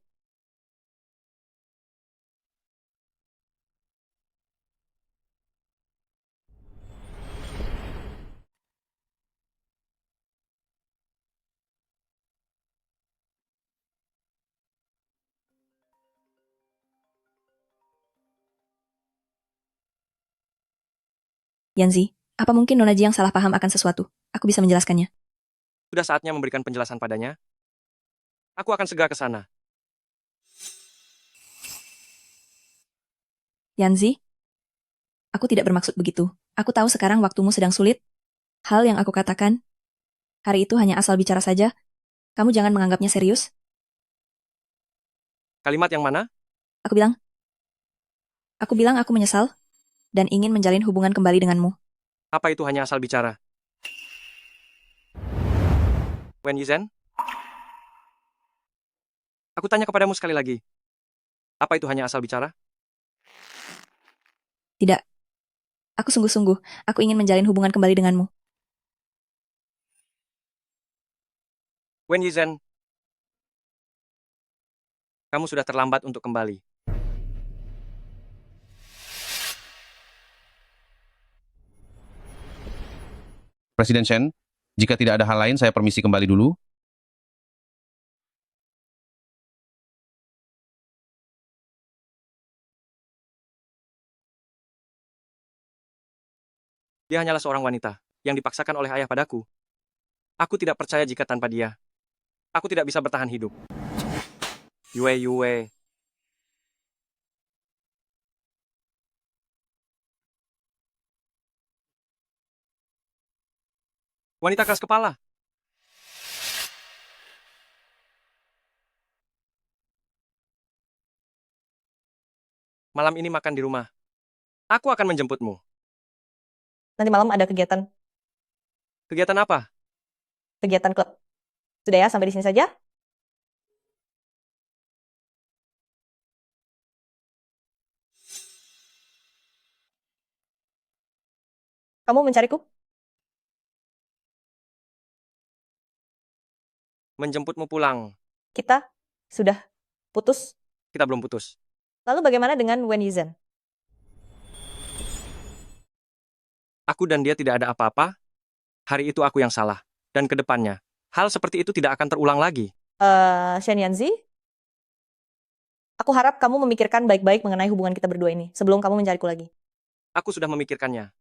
Yanzi, apa mungkin Nona Jiang salah paham akan sesuatu? Aku bisa menjelaskannya. Sudah saatnya memberikan penjelasan padanya. Aku akan segera ke sana. Yanzi, aku tidak bermaksud begitu. Aku tahu sekarang waktumu sedang sulit. Hal yang aku katakan, hari itu hanya asal bicara saja. Kamu jangan menganggapnya serius. Kalimat yang mana? Aku bilang aku menyesal dan ingin menjalin hubungan kembali denganmu. Apa itu hanya asal bicara? Wen Yizhen? Aku tanya kepadamu sekali lagi. Apa itu hanya asal bicara? Tidak. Aku sungguh-sungguh, aku ingin menjalin hubungan kembali denganmu. Wen Yizhen, kamu sudah terlambat untuk kembali. Presiden Shen, jika tidak ada hal lain, saya permisi kembali dulu. Dia hanyalah seorang wanita yang dipaksakan oleh ayah padaku. Aku tidak percaya jika tanpa dia, aku tidak bisa bertahan hidup. Yue. Wanita keras kepala. Malam ini makan di rumah. Aku akan menjemputmu. Nanti malam ada kegiatan. Kegiatan apa? Kegiatan klub. Sudah ya, sampai di sini saja. Kamu mencariku? Menjemputmu pulang. Kita sudah putus. Kita belum putus. Lalu bagaimana dengan Wen Yizhen? Aku dan dia tidak ada apa-apa. Hari itu aku yang salah. Dan ke depannya, hal seperti itu tidak akan terulang lagi. Shen Yanzi? Aku harap kamu memikirkan baik-baik mengenai hubungan kita berdua ini sebelum kamu mencariku lagi. Aku sudah memikirkannya.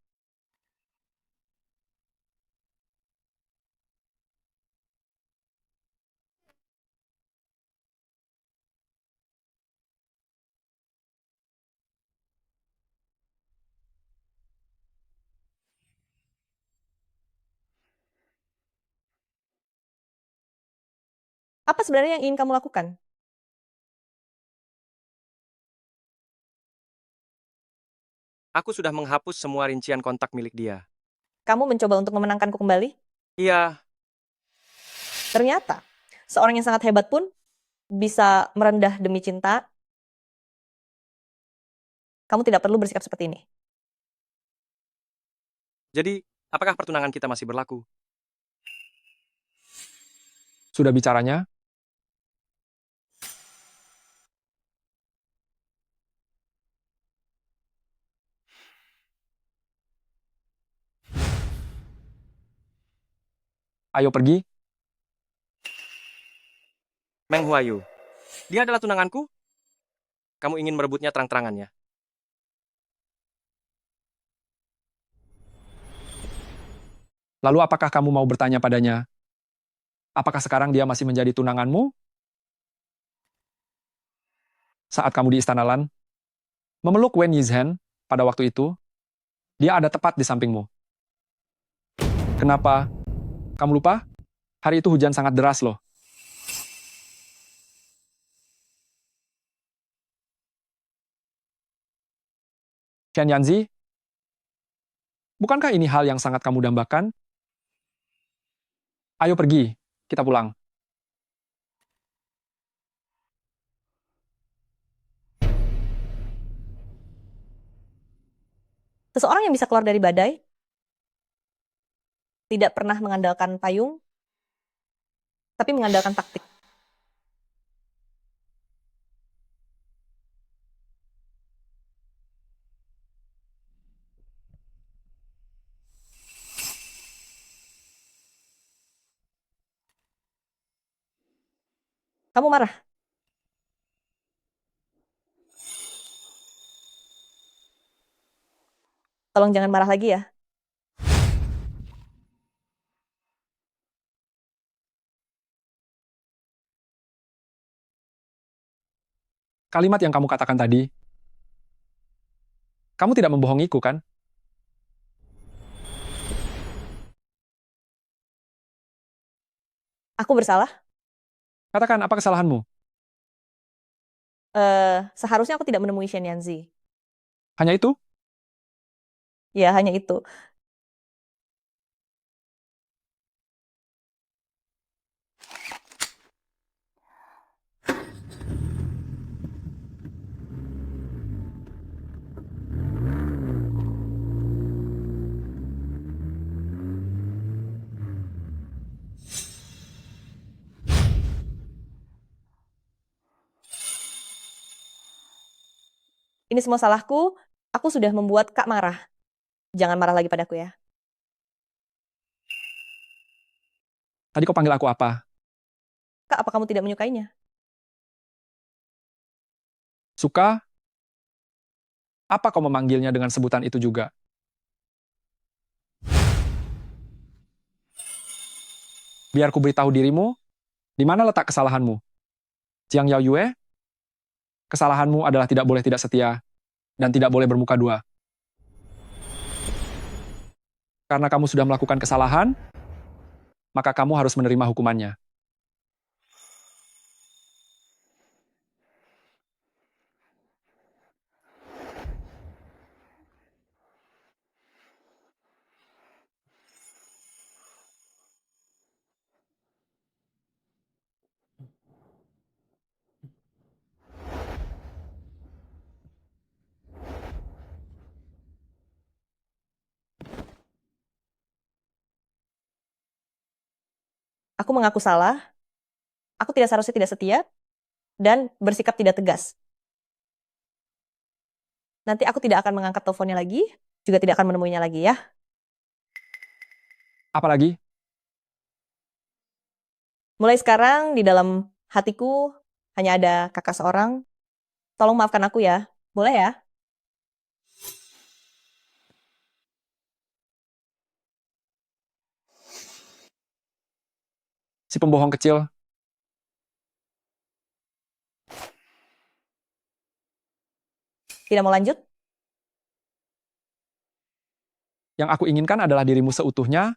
Apa sebenarnya yang ingin kamu lakukan? Aku sudah menghapus semua rincian kontak milik dia. Kamu mencoba untuk memenangkanku kembali? Iya. Ternyata, seorang yang sangat hebat pun bisa merendah demi cinta. Kamu tidak perlu bersikap seperti ini. Jadi, apakah pertunangan kita masih berlaku? Sudah bicaranya? Ayo pergi. Meng Huayu. Dia adalah tunanganku? Kamu ingin merebutnya terang-terangannya? Lalu apakah kamu mau bertanya padanya? Apakah sekarang dia masih menjadi tunanganmu? Saat kamu di Istana Lan, memeluk Wen Yizhen pada waktu itu, dia ada tepat di sampingmu. Kenapa? Kamu lupa? Hari itu hujan sangat deras loh. Chen Yanzi, bukankah ini hal yang sangat kamu dambakan? Ayo pergi, kita pulang. Seseorang yang bisa keluar dari badai, tidak pernah mengandalkan payung, tapi mengandalkan taktik. Kamu marah? Tolong jangan marah lagi ya. Kalimat yang kamu katakan tadi, kamu tidak membohongiku, kan? Aku bersalah? Katakan, apa kesalahanmu? Seharusnya aku tidak menemui Shen Yanzi. Hanya itu? Ya, hanya itu. Ini semua salahku. Aku sudah membuat Kak marah. Jangan marah lagi padaku ya. Tadi kau panggil aku apa? Kak, apa kamu tidak menyukainya? Suka? Apa kau memanggilnya dengan sebutan itu juga? Biar ku beritahu dirimu, di mana letak kesalahanmu? Jiang Yao Yue, kesalahanmu adalah tidak boleh tidak setia, dan tidak boleh bermuka dua. Karena kamu sudah melakukan kesalahan, maka kamu harus menerima hukumannya. Aku mengaku salah. Aku tidak seharusnya tidak setia dan bersikap tidak tegas. Nanti aku tidak akan mengangkat teleponnya lagi, juga tidak akan menemuinya lagi ya. Apalagi? Mulai sekarang di dalam hatiku hanya ada kakak seorang. Tolong maafkan aku ya. Boleh ya? Si pembohong kecil. Tidak mau lanjut? Yang aku inginkan adalah dirimu seutuhnya.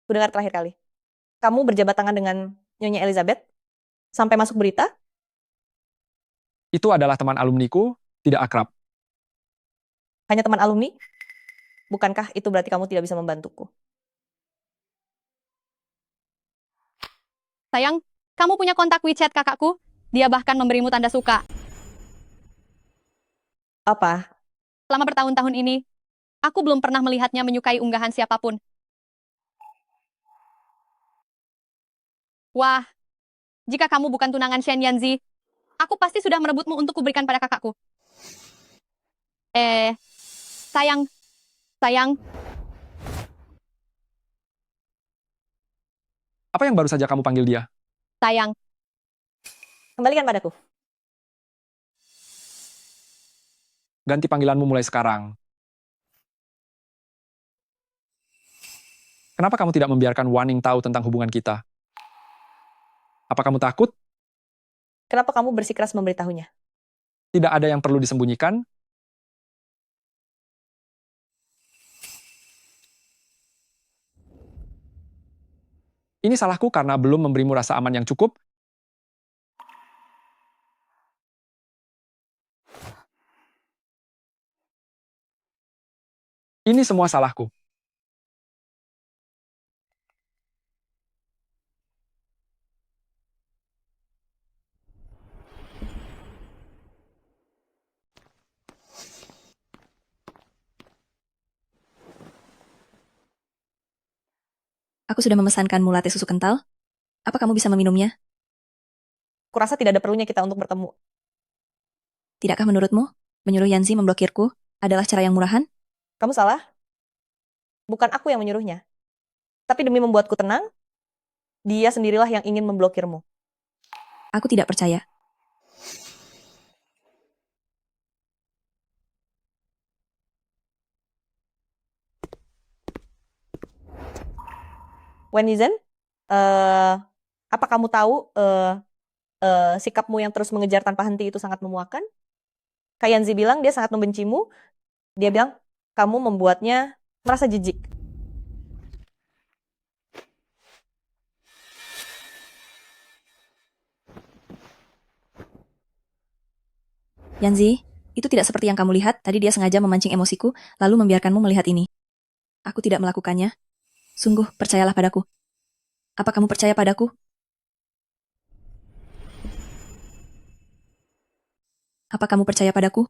Ku dengar terakhir kali. Kamu berjabat tangan dengan Nyonya Elizabeth sampai masuk berita? Itu adalah teman alumniku, tidak akrab. Hanya teman alumni? Bukankah itu berarti kamu tidak bisa membantuku? Sayang, kamu punya kontak WeChat kakakku? Dia bahkan memberimu tanda suka. Apa? Selama bertahun-tahun ini, aku belum pernah melihatnya menyukai unggahan siapapun. Wah, jika kamu bukan tunangan Shen Yanzi, aku pasti sudah merebutmu untuk kuberikan pada kakakku. Sayang, sayang, Apa yang baru saja kamu panggil dia? sayang. Kembalikan padaku. Ganti panggilanmu mulai sekarang. Kenapa kamu tidak membiarkan Waning tahu tentang hubungan kita? Apa kamu takut? Kenapa kamu bersikeras memberitahunya? Tidak ada yang perlu disembunyikan. Ini salahku karena belum memberimu rasa aman yang cukup. Ini semua salahku. Aku sudah memesankanmu latte susu kental. Apa kamu bisa meminumnya? Kurasa tidak ada perlunya kita untuk bertemu. Tidakkah menurutmu, menyuruh Yanzi memblokirku adalah cara yang murahan? Kamu salah. Bukan aku yang menyuruhnya. Tapi demi membuatku tenang, dia sendirilah yang ingin memblokirmu. Aku tidak percaya. Wenizen, apa kamu tahu sikapmu yang terus mengejar tanpa henti itu sangat memuakkan? Kak Yanzi bilang dia sangat membencimu. Dia bilang kamu membuatnya merasa jijik. Yanzi, itu tidak seperti yang kamu lihat. Tadi dia sengaja memancing emosiku, lalu membiarkanmu melihat ini. Aku tidak melakukannya. Sungguh, percayalah padaku. Apa kamu percaya padaku? Apa kamu percaya padaku?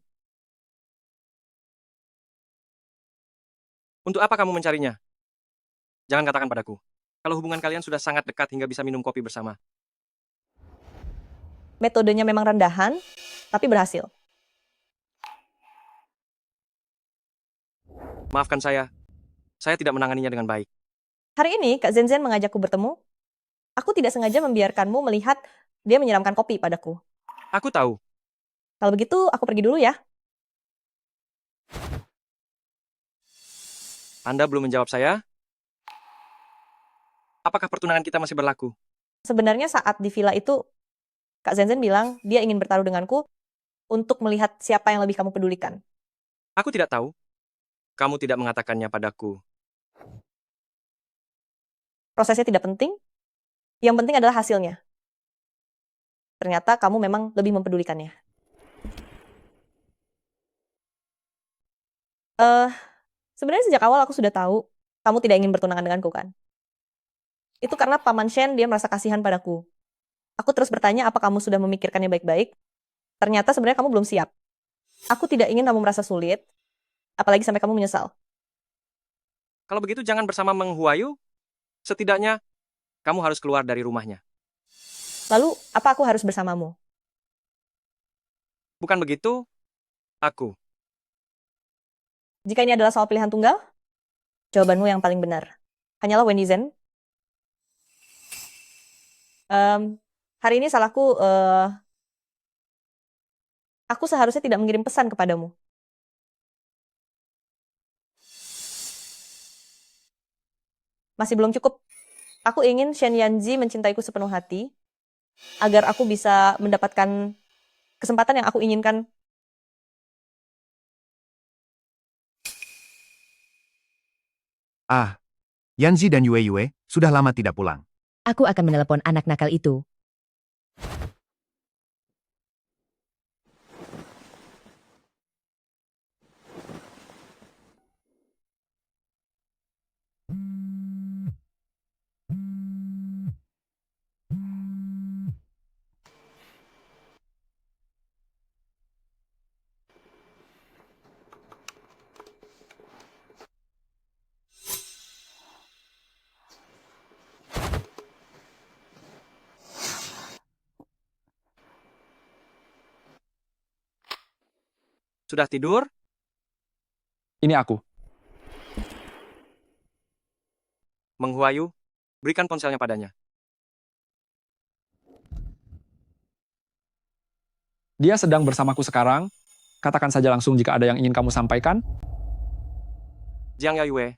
Untuk apa kamu mencarinya? Jangan katakan padaku. Kalau hubungan kalian sudah sangat dekat hingga bisa minum kopi bersama. Metodenya memang rendahan, tapi berhasil. Maafkan saya. Saya tidak menanganinya dengan baik. Hari ini Kak Zenzen mengajakku bertemu. Aku tidak sengaja membiarkanmu melihat dia menyiramkan kopi padaku. Aku tahu. Kalau begitu, aku pergi dulu ya. Anda belum menjawab saya? Apakah pertunangan kita masih berlaku? Sebenarnya saat di villa itu, Kak Zenzen bilang dia ingin bertaruh denganku untuk melihat siapa yang lebih kamu pedulikan. Aku tidak tahu. Kamu tidak mengatakannya padaku. Prosesnya tidak penting. Yang penting adalah hasilnya. Ternyata kamu memang lebih mempedulikannya. Sebenarnya sejak awal aku sudah tahu kamu tidak ingin bertunangan denganku kan? Itu karena Paman Shen dia merasa kasihan padaku. Aku terus bertanya apa kamu sudah memikirkannya baik-baik. Ternyata sebenarnya kamu belum siap. Aku tidak ingin kamu merasa sulit, apalagi sampai kamu menyesal. Kalau begitu jangan bersama Meng Huayu. Setidaknya, kamu harus keluar dari rumahnya. Lalu, apa aku harus bersamamu? Bukan begitu, aku. Jika ini adalah soal pilihan tunggal, jawabanmu yang paling benar. Hanyalah Wenizen. Hari ini salahku, aku seharusnya tidak mengirim pesan kepadamu. Masih belum cukup. Aku ingin Shen Yanzi mencintaiku sepenuh hati, agar aku bisa mendapatkan kesempatan yang aku inginkan. Ah, Yanzi dan Yue Yue sudah lama tidak pulang. Aku akan menelepon anak nakal itu. Sudah tidur? Ini aku. Meng Huayu, berikan ponselnya padanya. Dia sedang bersamaku sekarang. Katakan saja langsung jika ada yang ingin kamu sampaikan. Jiang Yayue,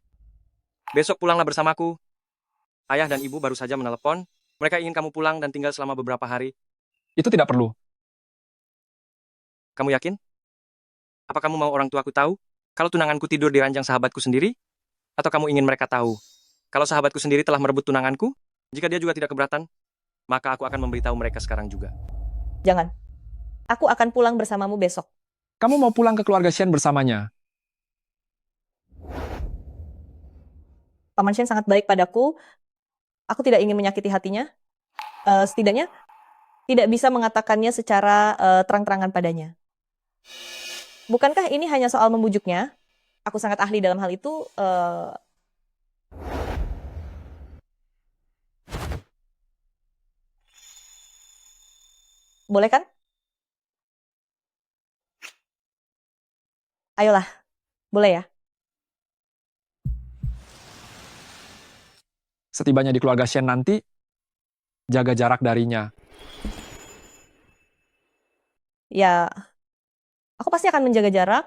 Besok pulanglah bersamaku. Ayah dan ibu baru saja menelepon. Mereka ingin kamu pulang dan tinggal selama beberapa hari. Itu tidak perlu. Kamu yakin? Apa kamu mau orang tuaku tahu? Kalau tunanganku tidur di ranjang sahabatku sendiri? Atau kamu ingin mereka tahu? Kalau sahabatku sendiri telah merebut tunanganku? Jika dia juga tidak keberatan, maka aku akan memberitahu mereka sekarang juga. Jangan. Aku akan pulang bersamamu besok. Kamu mau pulang ke keluarga Shen bersamanya. Paman Shen sangat baik padaku. Aku tidak ingin menyakiti hatinya. Setidaknya tidak bisa mengatakannya secara terang-terangan padanya. Bukankah ini hanya soal membujuknya? Aku sangat ahli dalam hal itu. Boleh kan? Ayolah, boleh ya? Setibanya di keluarga Shen nanti, jaga jarak darinya. Ya, aku pasti akan menjaga jarak.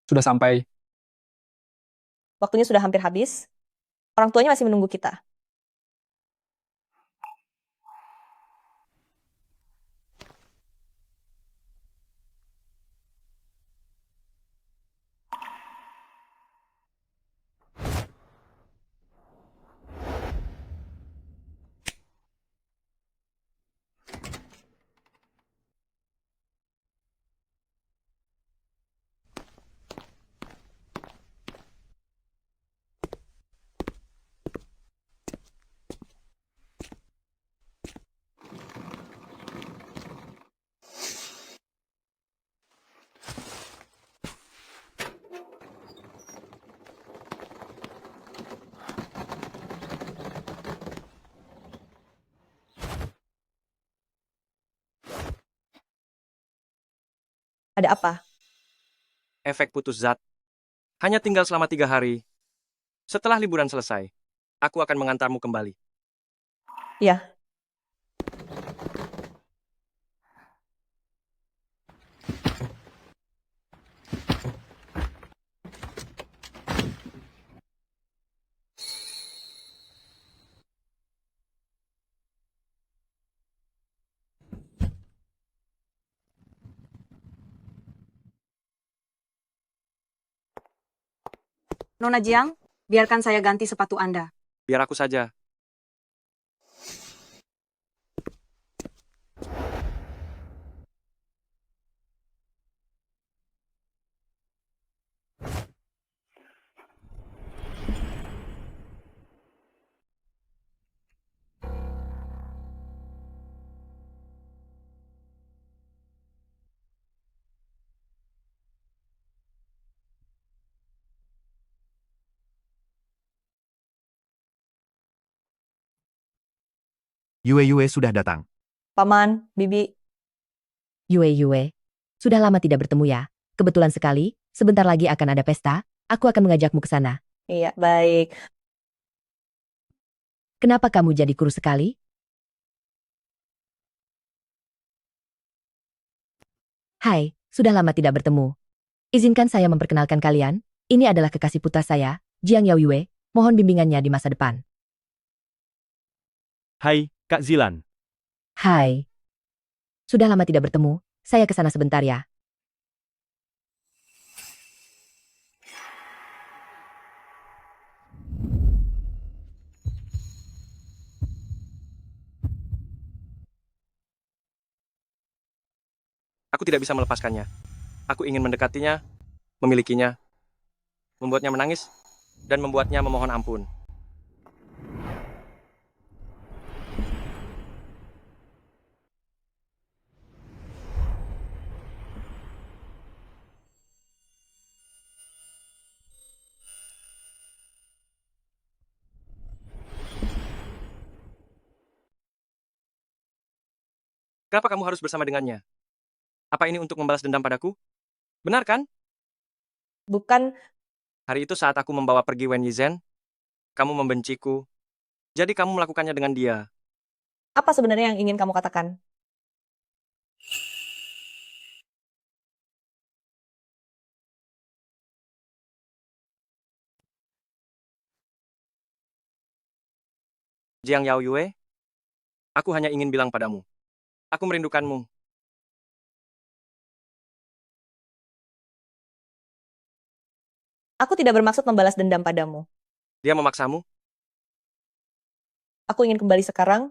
Sudah sampai. Waktunya sudah hampir habis. Orang tuanya masih menunggu kita. Ada apa? Efek putus zat. Hanya tinggal selama 3 hari. Setelah liburan selesai, aku akan mengantarmu kembali. Ya. Nona Jiang, biarkan saya ganti sepatu Anda. Biar aku saja. Yue sudah datang. Paman, Bibi. Yue, sudah lama tidak bertemu ya. Kebetulan sekali, sebentar lagi akan ada pesta, aku akan mengajakmu ke sana. Iya, baik. Kenapa kamu jadi kurus sekali? Hai, sudah lama tidak bertemu. Izinkan saya memperkenalkan kalian, ini adalah kekasih putra saya, Jiang Yue, mohon bimbingannya di masa depan. Hai, Kak Zilan. Hai. Sudah lama tidak bertemu, saya ke sana sebentar ya. Aku tidak bisa melepaskannya. Aku ingin mendekatinya, memilikinya, membuatnya menangis, dan membuatnya memohon ampun. Kenapa kamu harus bersama dengannya? Apa ini untuk membalas dendam padaku? Benar kan? Bukan, Hari itu saat aku membawa pergi Wen Yizhen, kamu membenciku. Jadi kamu melakukannya dengan dia. apa sebenarnya yang ingin kamu katakan? Jiang Yao Yue, aku hanya ingin bilang padamu. Aku merindukanmu. Aku tidak bermaksud membalas dendam padamu. Dia memaksamu? Aku ingin kembali sekarang.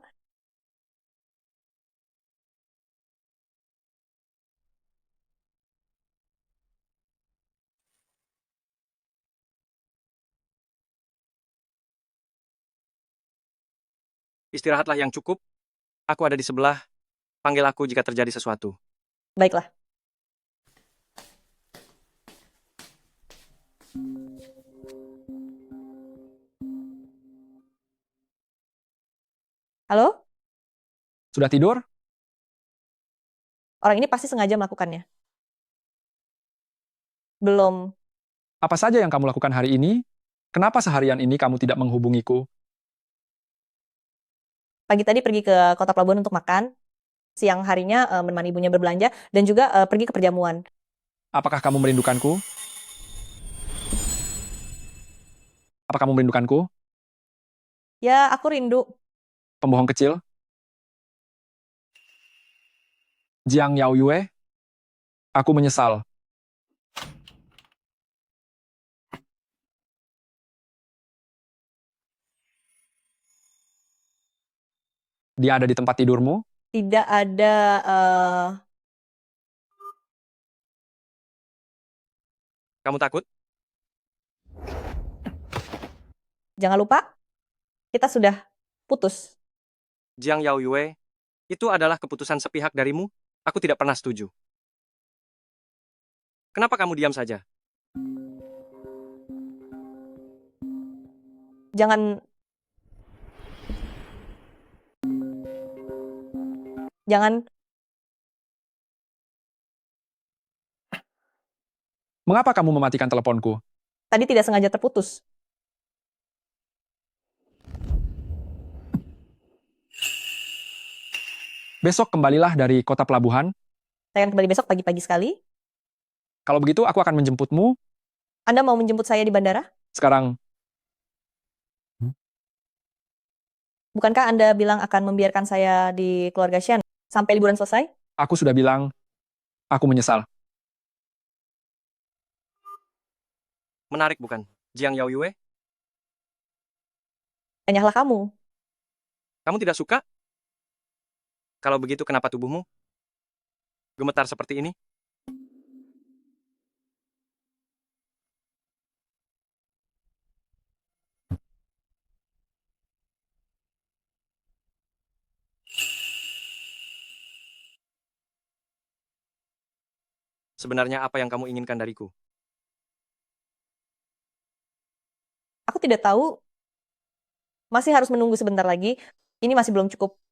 Istirahatlah yang cukup. Aku ada di sebelah. Panggil aku jika terjadi sesuatu. Baiklah. Halo? Sudah tidur? Orang ini pasti sengaja melakukannya. Belum. Apa saja yang kamu lakukan hari ini? Kenapa seharian ini kamu tidak menghubungiku? Pagi tadi pergi ke kota pelabuhan untuk makan. Siang harinya menemani ibunya berbelanja. Dan juga pergi ke perjamuan. Apakah kamu merindukanku? Apa kamu merindukanku? Ya, aku rindu. Pembohong kecil? Jiang Yao Yue? Aku menyesal. Dia ada di tempat tidurmu? Tidak ada... Kamu takut? Jangan lupa, kita sudah putus. Jiang Yao Yue, itu adalah keputusan sepihak darimu. Aku tidak pernah setuju. Kenapa kamu diam saja? Jangan... Mengapa kamu mematikan teleponku? Tadi tidak sengaja terputus. Besok kembalilah dari kota pelabuhan. Saya akan kembali besok pagi-pagi sekali. Kalau begitu, aku akan menjemputmu. Anda mau menjemput saya di bandara? Sekarang, Bukankah Anda bilang akan membiarkan saya di keluarga Shen sampai liburan selesai? aku sudah bilang, aku menyesal. Menarik bukan, Jiang Yao Yue? Tanyalah kamu. Kamu tidak suka? Kalau begitu kenapa tubuhmu gemetar seperti ini? Sebenarnya apa yang kamu inginkan dariku? Aku tidak tahu. Masih harus menunggu sebentar lagi. Ini masih belum cukup.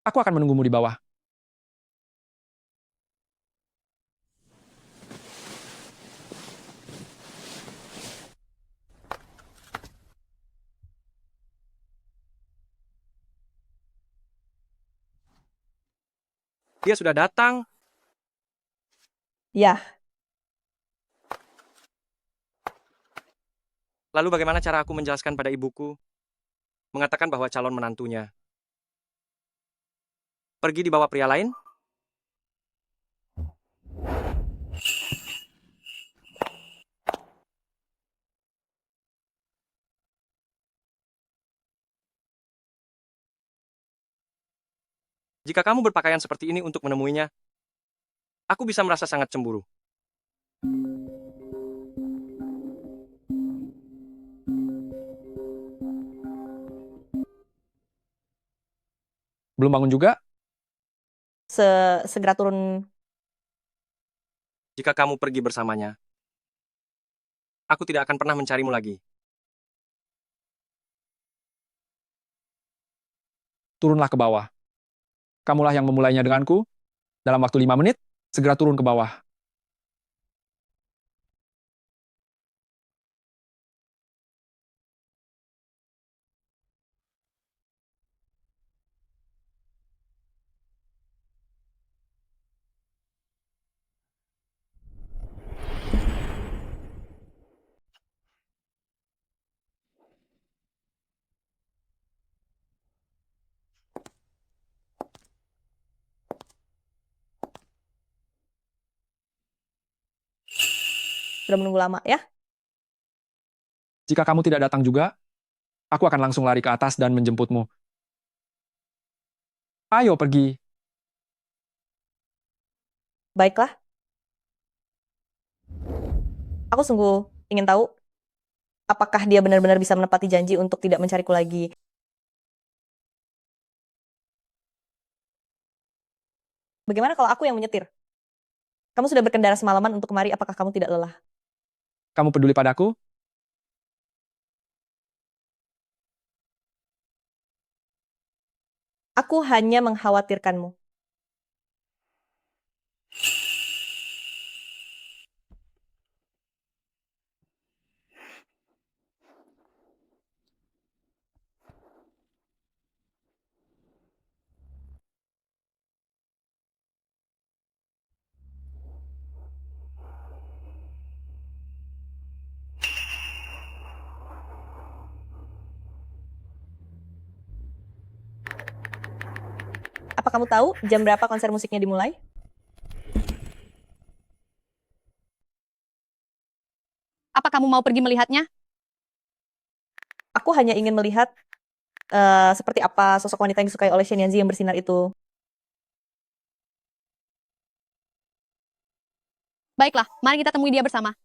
Aku akan menunggumu di bawah. Dia sudah datang. Ya, Lalu bagaimana cara aku menjelaskan pada ibuku? Mengatakan bahwa calon menantunya pergi dibawa pria lain? Jika kamu berpakaian seperti ini untuk menemuinya, Aku bisa merasa sangat cemburu. Belum bangun juga? Segera turun. Jika kamu pergi bersamanya, aku tidak akan pernah mencarimu lagi. Turunlah ke bawah. Kamulah yang memulainya denganku. Dalam waktu 5 menit, segera turun ke bawah. Sudah menunggu lama ya. Jika kamu tidak datang juga, aku akan langsung lari ke atas dan menjemputmu. Ayo pergi. Baiklah. Aku sungguh ingin tahu apakah dia benar-benar bisa menepati janji untuk tidak mencariku lagi. Bagaimana kalau aku yang menyetir? Kamu sudah berkendara semalaman untuk kemari, apakah kamu tidak lelah? Kamu peduli padaku? Aku hanya mengkhawatirkanmu. Apa kamu tahu jam berapa konser musiknya dimulai? Apa kamu mau pergi melihatnya? Aku hanya ingin melihat seperti apa sosok wanita yang disukai oleh Shen Yanzi yang bersinar itu. Baiklah, mari kita temui dia bersama.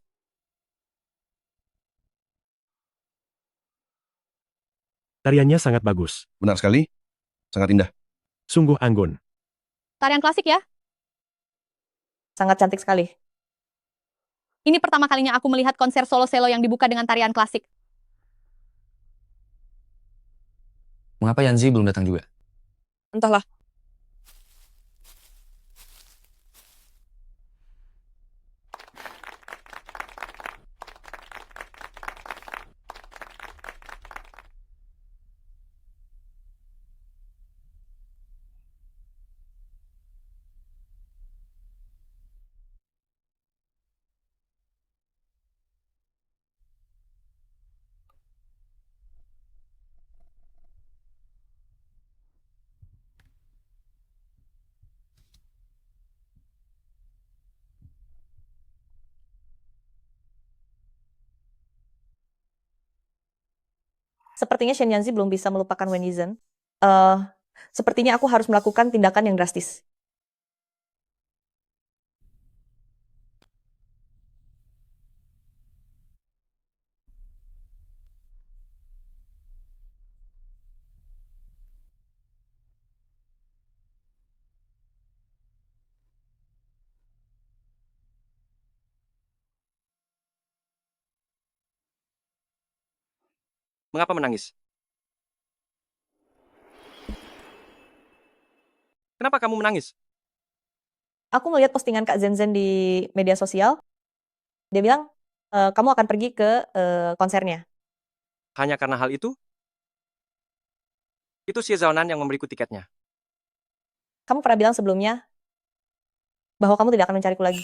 Tariannya sangat bagus. Benar sekali. Sangat indah. Sungguh anggun. Tarian klasik ya? Sangat cantik sekali. Ini pertama kalinya aku melihat konser solo selo yang dibuka dengan tarian klasik. Mengapa Yanzi belum datang juga? Entahlah. Sepertinya Shen Yanzi belum bisa melupakan Wen Yizhen. Sepertinya aku harus melakukan tindakan yang drastis. Mengapa menangis? Kenapa kamu menangis? Aku melihat postingan Kak Zenzen di media sosial. Dia bilang, kamu akan pergi ke konsernya. Hanya karena hal itu? Itu Xie Zhaonan yang memberiku tiketnya. Kamu pernah bilang sebelumnya bahwa kamu tidak akan mencariku lagi.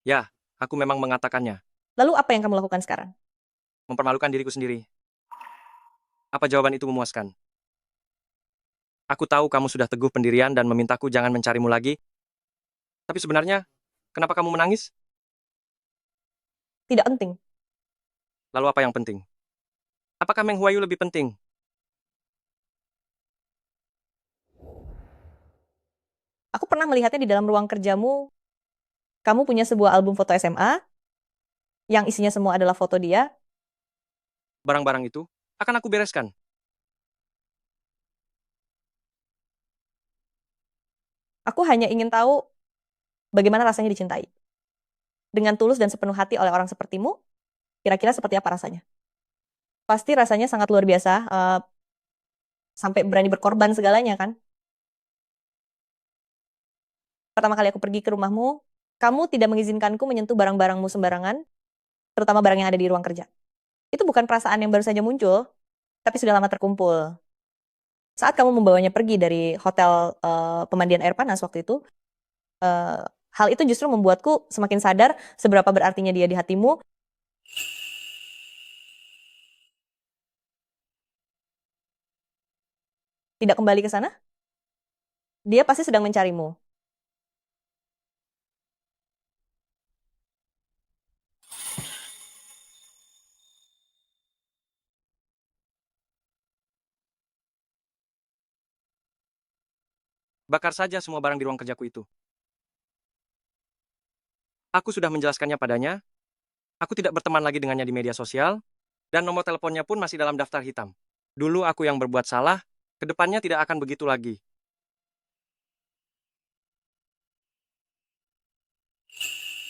Ya, aku memang mengatakannya. Lalu apa yang kamu lakukan sekarang? Mempermalukan diriku sendiri. Apa jawaban itu memuaskan? Aku tahu kamu sudah teguh pendirian dan memintaku jangan mencarimu lagi. Tapi sebenarnya, kenapa kamu menangis? Tidak penting. Lalu apa yang penting? Apakah Meng Huayu lebih penting? Aku pernah melihatnya di dalam ruang kerjamu. Kamu punya sebuah album foto SMA yang isinya semua adalah foto dia. Barang-barang itu akan aku bereskan. Aku hanya ingin tahu bagaimana rasanya dicintai. Dengan tulus dan sepenuh hati oleh orang sepertimu, kira-kira seperti apa rasanya? Pasti rasanya sangat luar biasa, sampai berani berkorban segalanya kan? Pertama kali aku pergi ke rumahmu, kamu tidak mengizinkanku menyentuh barang-barangmu sembarangan, terutama barang yang ada di ruang kerja. Itu bukan perasaan yang baru saja muncul, tapi sudah lama terkumpul. Saat kamu membawanya pergi dari hotel pemandian air panas waktu itu, hal itu justru membuatku semakin sadar seberapa berartinya dia di hatimu. Tidak kembali ke sana? Dia pasti sedang mencarimu. Bakar saja semua barang di ruang kerjaku itu. Aku sudah menjelaskannya padanya, aku tidak berteman lagi dengannya di media sosial, dan nomor teleponnya pun masih dalam daftar hitam. Dulu aku yang berbuat salah, kedepannya tidak akan begitu lagi.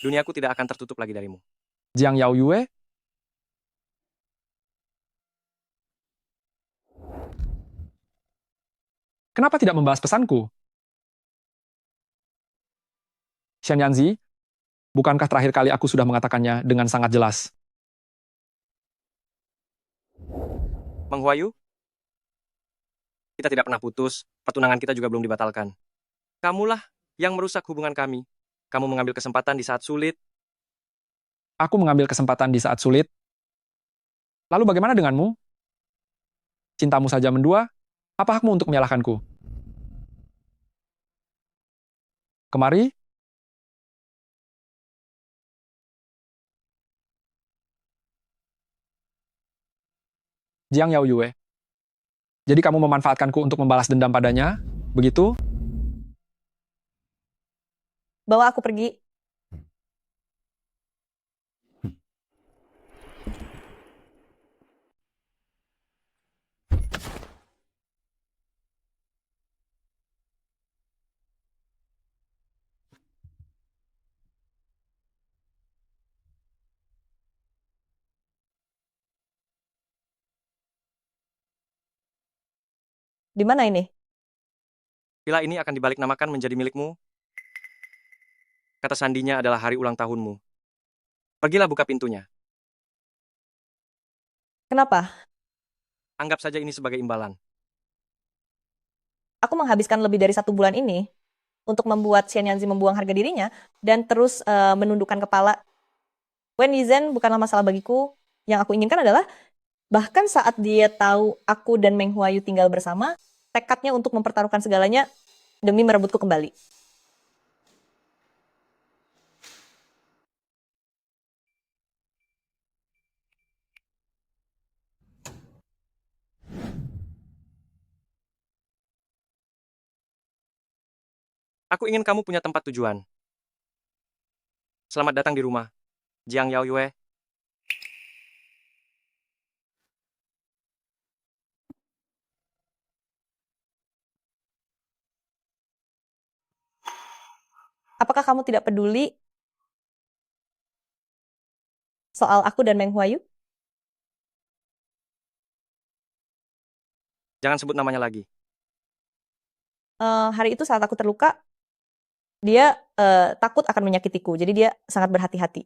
Duniaku tidak akan tertutup lagi darimu. Jiang Yao Yue, kenapa tidak membahas pesanku? Xian Yanzi, bukankah terakhir kali aku sudah mengatakannya dengan sangat jelas? Meng Huayu, kita tidak pernah putus, pertunangan kita juga belum dibatalkan. Kamulah yang merusak hubungan kami. Kamu mengambil kesempatan di saat sulit. Aku mengambil kesempatan di saat sulit. Lalu bagaimana denganmu? Cintamu saja mendua, apa hakmu untuk menyalahkanku? Kemari, Jiang Yao Yue. Jadi kamu memanfaatkanku untuk membalas dendam padanya, begitu? Bawa aku pergi. Di mana ini? Villa ini akan dibalik namakan menjadi milikmu. Kata sandinya adalah hari ulang tahunmu. Pergilah buka pintunya. Kenapa? Anggap saja ini sebagai imbalan. Aku menghabiskan lebih dari 1 bulan ini untuk membuat Xian Yanzi membuang harga dirinya dan terus menundukkan kepala. Wen Yizhen bukanlah masalah bagiku. Yang aku inginkan adalah bahkan saat dia tahu aku dan Meng Huayu tinggal bersama, tekadnya untuk mempertaruhkan segalanya demi merebutku kembali. Aku ingin kamu punya tempat tujuan. Selamat datang di rumah, Jiang Yao Yue. Apakah kamu tidak peduli soal aku dan Meng Huayu? Jangan sebut namanya lagi. Hari itu saat aku terluka, dia takut akan menyakitiku, jadi dia sangat berhati-hati.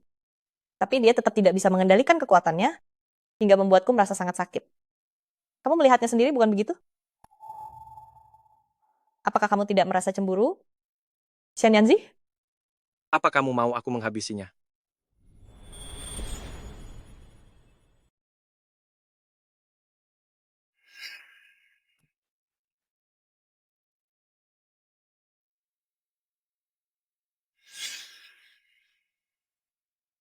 Tapi dia tetap tidak bisa mengendalikan kekuatannya, hingga membuatku merasa sangat sakit. Kamu melihatnya sendiri, bukan begitu? Apakah kamu tidak merasa cemburu, Xian Yanzi? Apa kamu mau aku menghabisinya?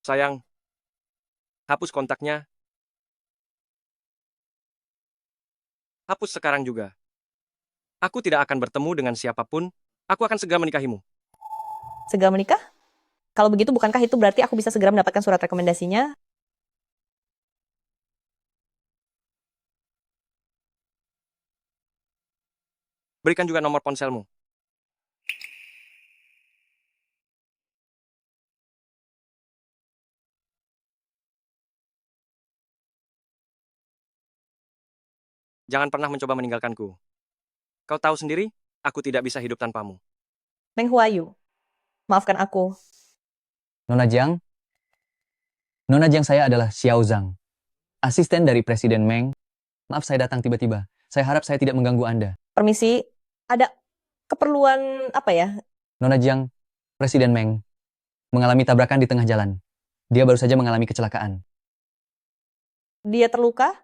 Sayang, hapus kontaknya. Hapus sekarang juga. Aku tidak akan bertemu dengan siapapun Aku akan segera menikahimu. Segera menikah? Kalau begitu, bukankah itu berarti aku bisa segera mendapatkan surat rekomendasinya? Berikan juga nomor ponselmu. Jangan pernah mencoba meninggalkanku. Kau tahu sendiri, aku tidak bisa hidup tanpamu. Meng Huayu, maafkan aku. Nona Jiang? Nona Jiang, saya adalah Xiao Zhang, asisten dari Presiden Meng. Maaf saya datang tiba-tiba. Saya harap saya tidak mengganggu Anda. Permisi, ada keperluan apa ya? Nona Jiang, Presiden Meng mengalami tabrakan di tengah jalan. Dia baru saja mengalami kecelakaan. Dia terluka?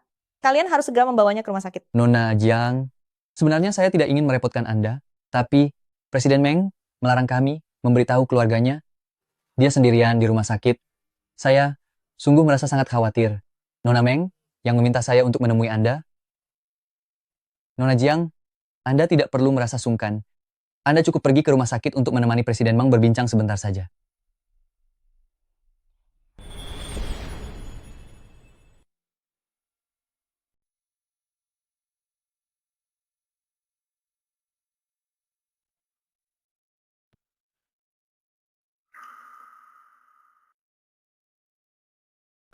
Kalian harus segera membawanya ke rumah sakit. Nona Jiang, sebenarnya saya tidak ingin merepotkan Anda, tapi Presiden Meng melarang kami memberitahu keluarganya. Dia sendirian di rumah sakit. Saya sungguh merasa sangat khawatir. Nona Meng yang meminta saya untuk menemui Anda. Nona Jiang, Anda tidak perlu merasa sungkan. Anda cukup pergi ke rumah sakit untuk menemani Presiden Meng berbincang sebentar saja.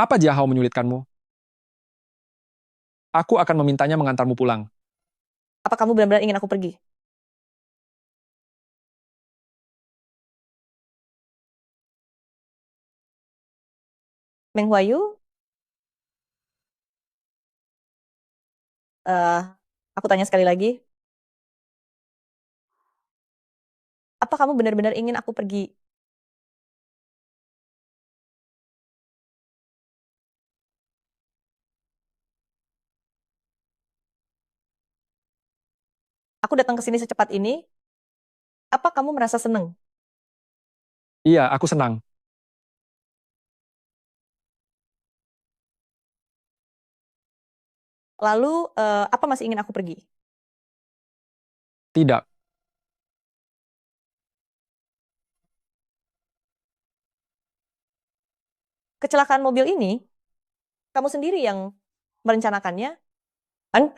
Apa Jiahao menyulitkanmu? Aku akan memintanya mengantarmu pulang. Apa kamu benar-benar ingin aku pergi? Meng Huayu? Eh, aku tanya sekali lagi. Apa kamu benar-benar ingin aku pergi? Aku datang ke sini secepat ini. Apa kamu merasa senang? Iya, aku senang. Lalu, apa masih ingin aku pergi? Tidak. Kecelakaan mobil ini, kamu sendiri yang merencanakannya, kan?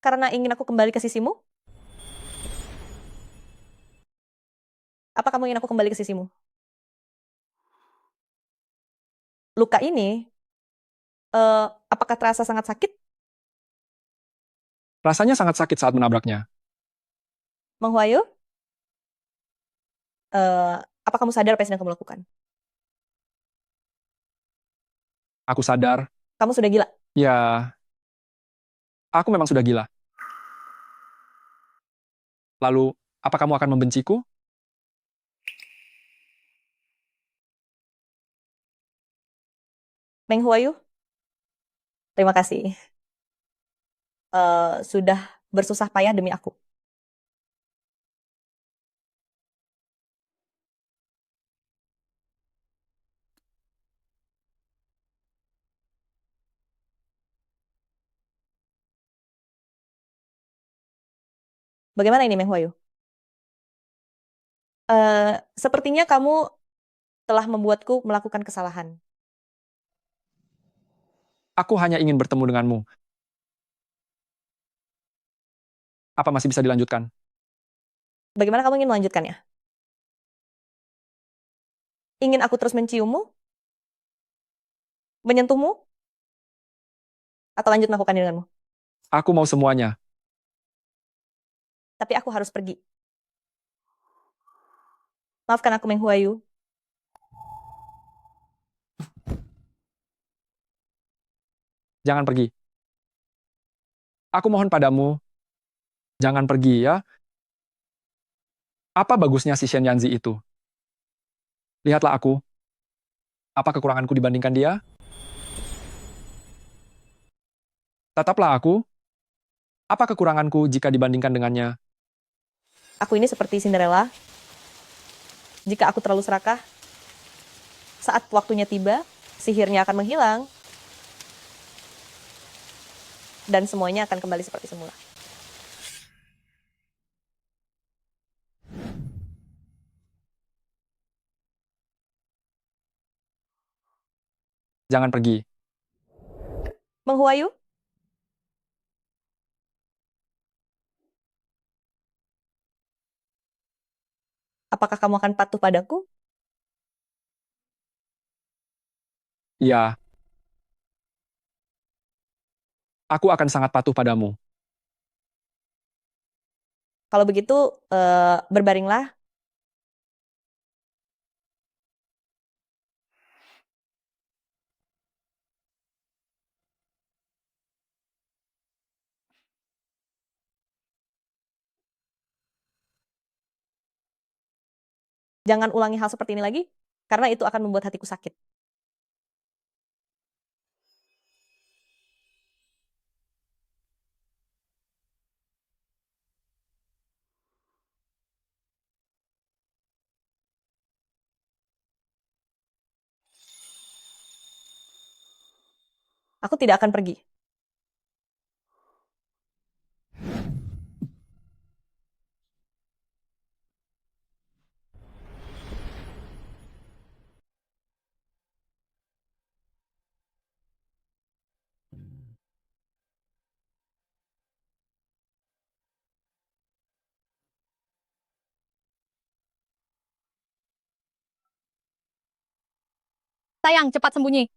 Karena ingin aku kembali ke sisimu? Apa kamu ingin aku kembali ke sisimu? Luka ini, apakah terasa sangat sakit? Rasanya sangat sakit saat menabraknya. Meng Huayu? Apa kamu sadar apa yang sedang kamu lakukan? Aku sadar. Kamu sudah gila. Ya, aku memang sudah gila. Lalu, apa kamu akan membenciku? Meng Huayu? Terima kasih. Sudah bersusah payah demi aku. Bagaimana ini, Meng Huayu? Sepertinya kamu telah membuatku melakukan kesalahan. Aku hanya ingin bertemu denganmu. Apa masih bisa dilanjutkan? Bagaimana kamu ingin melanjutkannya? Ingin aku terus menciummu? Menyentuhmu? Atau lanjut melakukan denganmu? Aku mau semuanya. Tapi aku harus pergi. Maafkan aku, Meng Huayu. Jangan pergi. Aku mohon padamu, jangan pergi ya. Apa bagusnya si Shen Yanzi itu? Lihatlah aku. Apa kekuranganku dibandingkan dia? Tataplah aku. Apa kekuranganku jika dibandingkan dengannya? Aku ini seperti Cinderella. Jika aku terlalu serakah, saat waktunya tiba, sihirnya akan menghilang. Dan semuanya akan kembali seperti semula. Jangan pergi. Menghuayu? Apakah kamu akan patuh padaku? Ya. Aku akan sangat patuh padamu. Kalau begitu, berbaringlah. Jangan ulangi hal seperti ini lagi, karena itu akan membuat hatiku sakit. Aku tidak akan pergi. Sayang, cepat sembunyi.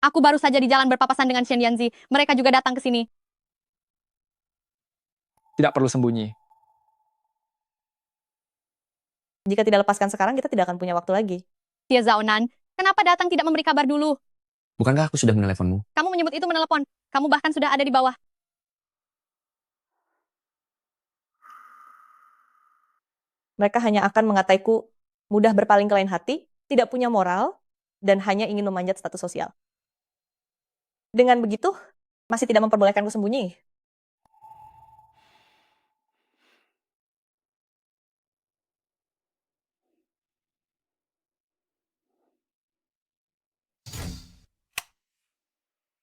Aku baru saja di jalan berpapasan dengan Shen Yanzi. Mereka juga datang ke sini. Tidak perlu sembunyi. Jika tidak lepaskan sekarang, kita tidak akan punya waktu lagi. Xie Zaonan, kenapa datang tidak memberi kabar dulu? Bukankah aku sudah meneleponmu? Kamu menyebut itu menelepon. Kamu bahkan sudah ada di bawah. Mereka hanya akan mengataiku mudah berpaling ke lain hati, tidak punya moral, dan hanya ingin memanjat status sosial. Dengan begitu, masih tidak memperbolehkanku sembunyi.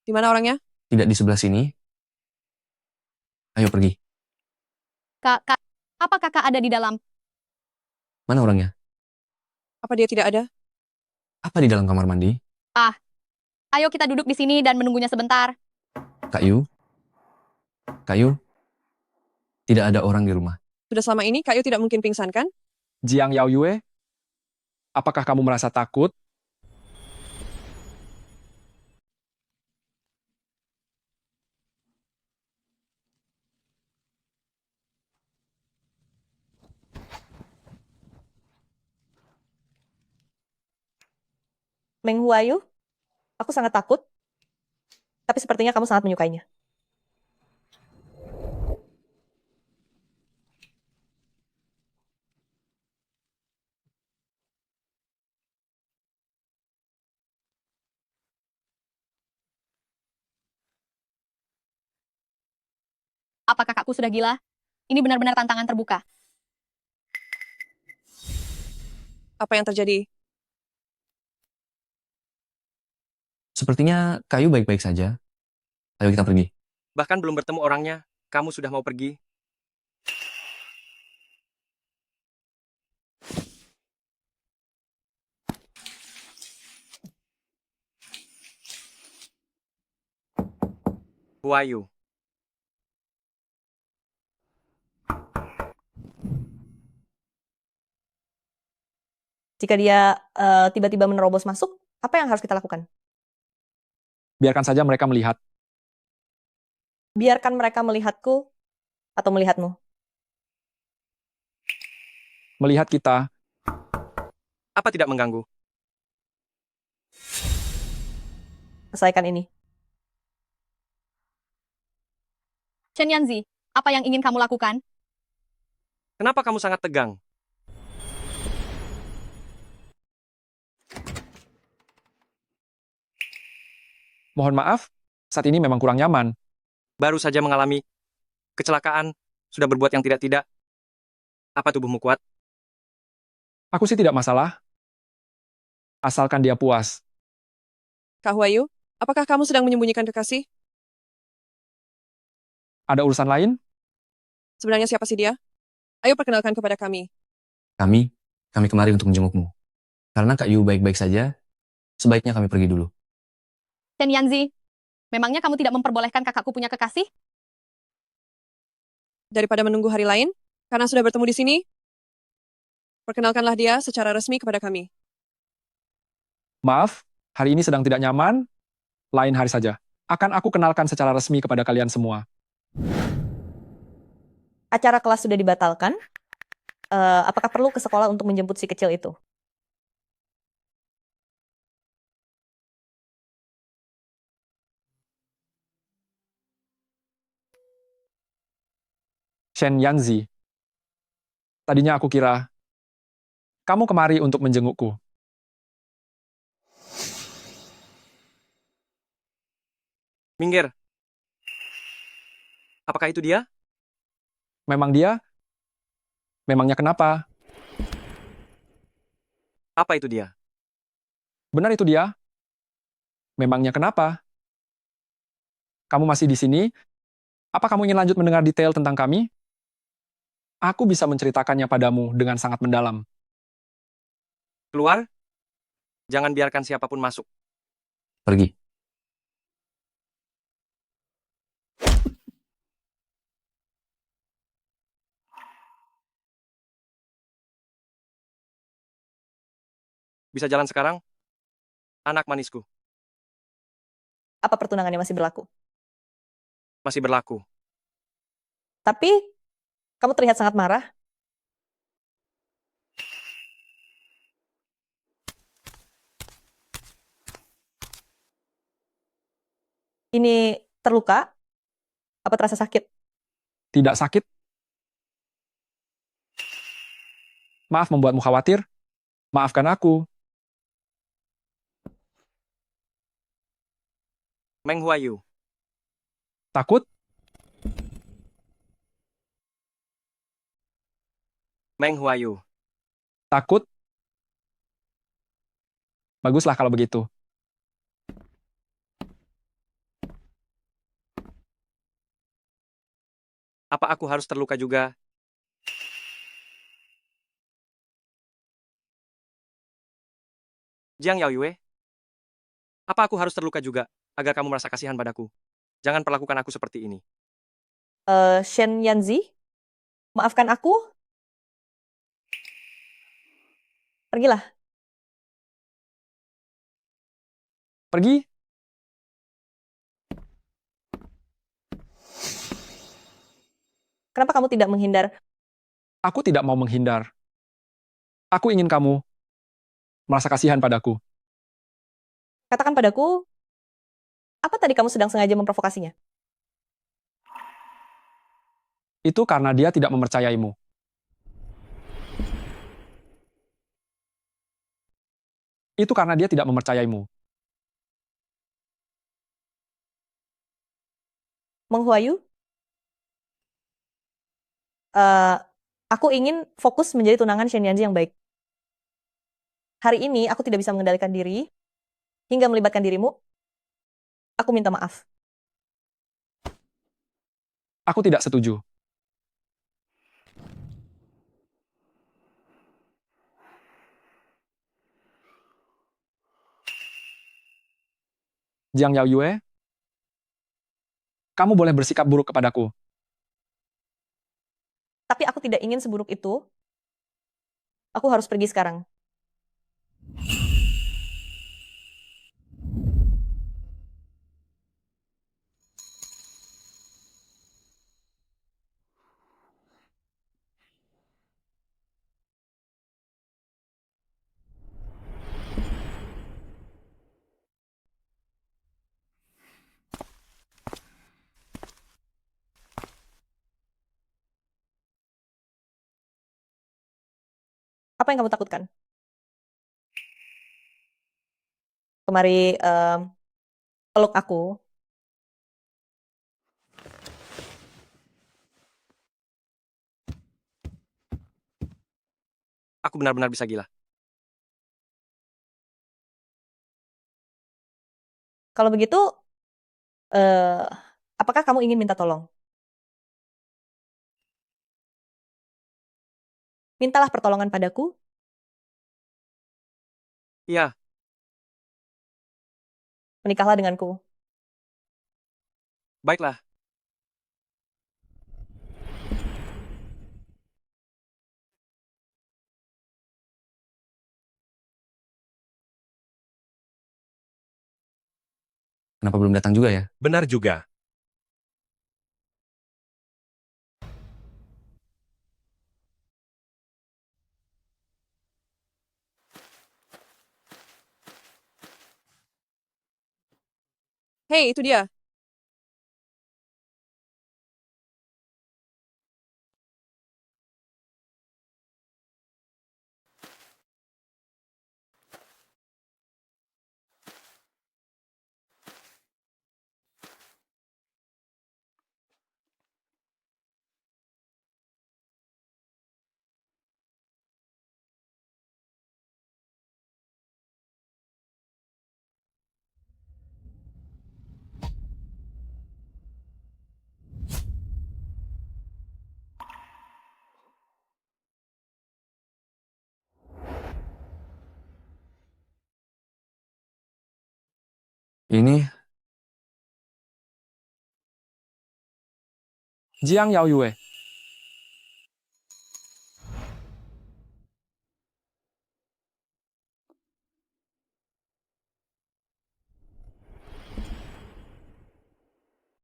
Di mana orangnya? Tidak di sebelah sini. Ayo pergi. Kak, apa kakak ada di dalam? Mana orangnya? Apa dia tidak ada? Apa di dalam kamar mandi? Ayo kita duduk di sini dan menunggunya sebentar. Kak Yu? Kak Yu? Tidak ada orang di rumah. Sudah selama ini Kak Yu tidak mungkin pingsan kan? Jiang Yao Yue, apakah kamu merasa takut? Meng Huayu, aku sangat takut, tapi sepertinya kamu sangat menyukainya. Apa kakakku sudah gila? Ini benar-benar tantangan terbuka. Apa yang terjadi? Sepertinya Kak Yu baik-baik saja. Ayo kita pergi. Bahkan belum bertemu orangnya, kamu sudah mau pergi. Huayu. Jika dia tiba-tiba menerobos masuk, apa yang harus kita lakukan? Biarkan saja mereka melihat. Biarkan mereka melihatku atau melihatmu. Melihat kita. Apa tidak mengganggu? Selesaikan ini. Shen Yanzi, apa yang ingin kamu lakukan? Kenapa kamu sangat tegang? Mohon maaf, saat ini memang kurang nyaman. Baru saja mengalami kecelakaan, sudah berbuat yang tidak-tidak. Apa tubuhmu kuat? Aku sih tidak masalah, asalkan dia puas. Kak Huayu, apakah kamu sedang menyembunyikan kekasih? Ada urusan lain? Sebenarnya siapa sih dia? Ayo perkenalkan kepada kami. Kami kemari untuk menjengukmu. Karena Kak Yu baik-baik saja, sebaiknya kami pergi dulu. Shen Yanzi, memangnya kamu tidak memperbolehkan kakakku punya kekasih? Daripada menunggu hari lain, karena sudah bertemu di sini, perkenalkanlah dia secara resmi kepada kami. Maaf, hari ini sedang tidak nyaman. Lain hari saja. Akan aku kenalkan secara resmi kepada kalian semua. Acara kelas sudah dibatalkan. Apakah perlu ke sekolah untuk menjemput si kecil itu? Shen Yanzi. Tadinya aku kira kamu kemari untuk menjengukku. Minggir. Apakah itu dia? Memang dia? Memangnya kenapa? Apa itu dia? Benar itu dia? Memangnya kenapa? Kamu masih di sini? Apa kamu ingin lanjut mendengar detail tentang kami? Aku bisa menceritakannya padamu dengan sangat mendalam. Keluar? Jangan biarkan siapapun masuk. Pergi. Bisa jalan sekarang? Anak manisku. Apa pertunangannya masih berlaku? Masih berlaku. Tapi, kamu terlihat sangat marah. Ini terluka? Apa terasa sakit? Tidak sakit? Maaf membuatmu khawatir. Maafkan aku. Meng Huayu. Takut? Meng Huayu. Takut? Baguslah kalau begitu. Apa aku harus terluka juga? Jiang Yaoyue? Apa aku harus terluka juga, agar kamu merasa kasihan padaku? Jangan perlakukan aku seperti ini. Shen Yanzi, maafkan aku. Pergilah. Pergi? Kenapa kamu tidak menghindar? Aku tidak mau menghindar. Aku ingin kamu merasa kasihan padaku. Katakan padaku, apa tadi kamu sedang sengaja memprovokasinya? Itu karena dia tidak mempercayaimu. Itu karena dia tidak mempercayaimu. Meng Huayu? Aku ingin fokus menjadi tunangan Shen Yanzi yang baik. Hari ini aku tidak bisa mengendalikan diri, hingga melibatkan dirimu. Aku minta maaf. Aku tidak setuju. Jiang Yaoyue, kamu boleh bersikap buruk kepadaku. Tapi aku tidak ingin seburuk itu. Aku harus pergi sekarang. Apa yang kamu takutkan? Kemari peluk aku. Aku benar-benar bisa gila. Kalau begitu, eh, apakah kamu ingin minta tolong? Mintalah pertolongan padaku. Iya, Menikahlah denganku. baiklah. Kenapa belum datang juga ya? Benar juga. Hei, itu dia. Ini Jiang Yaoyue,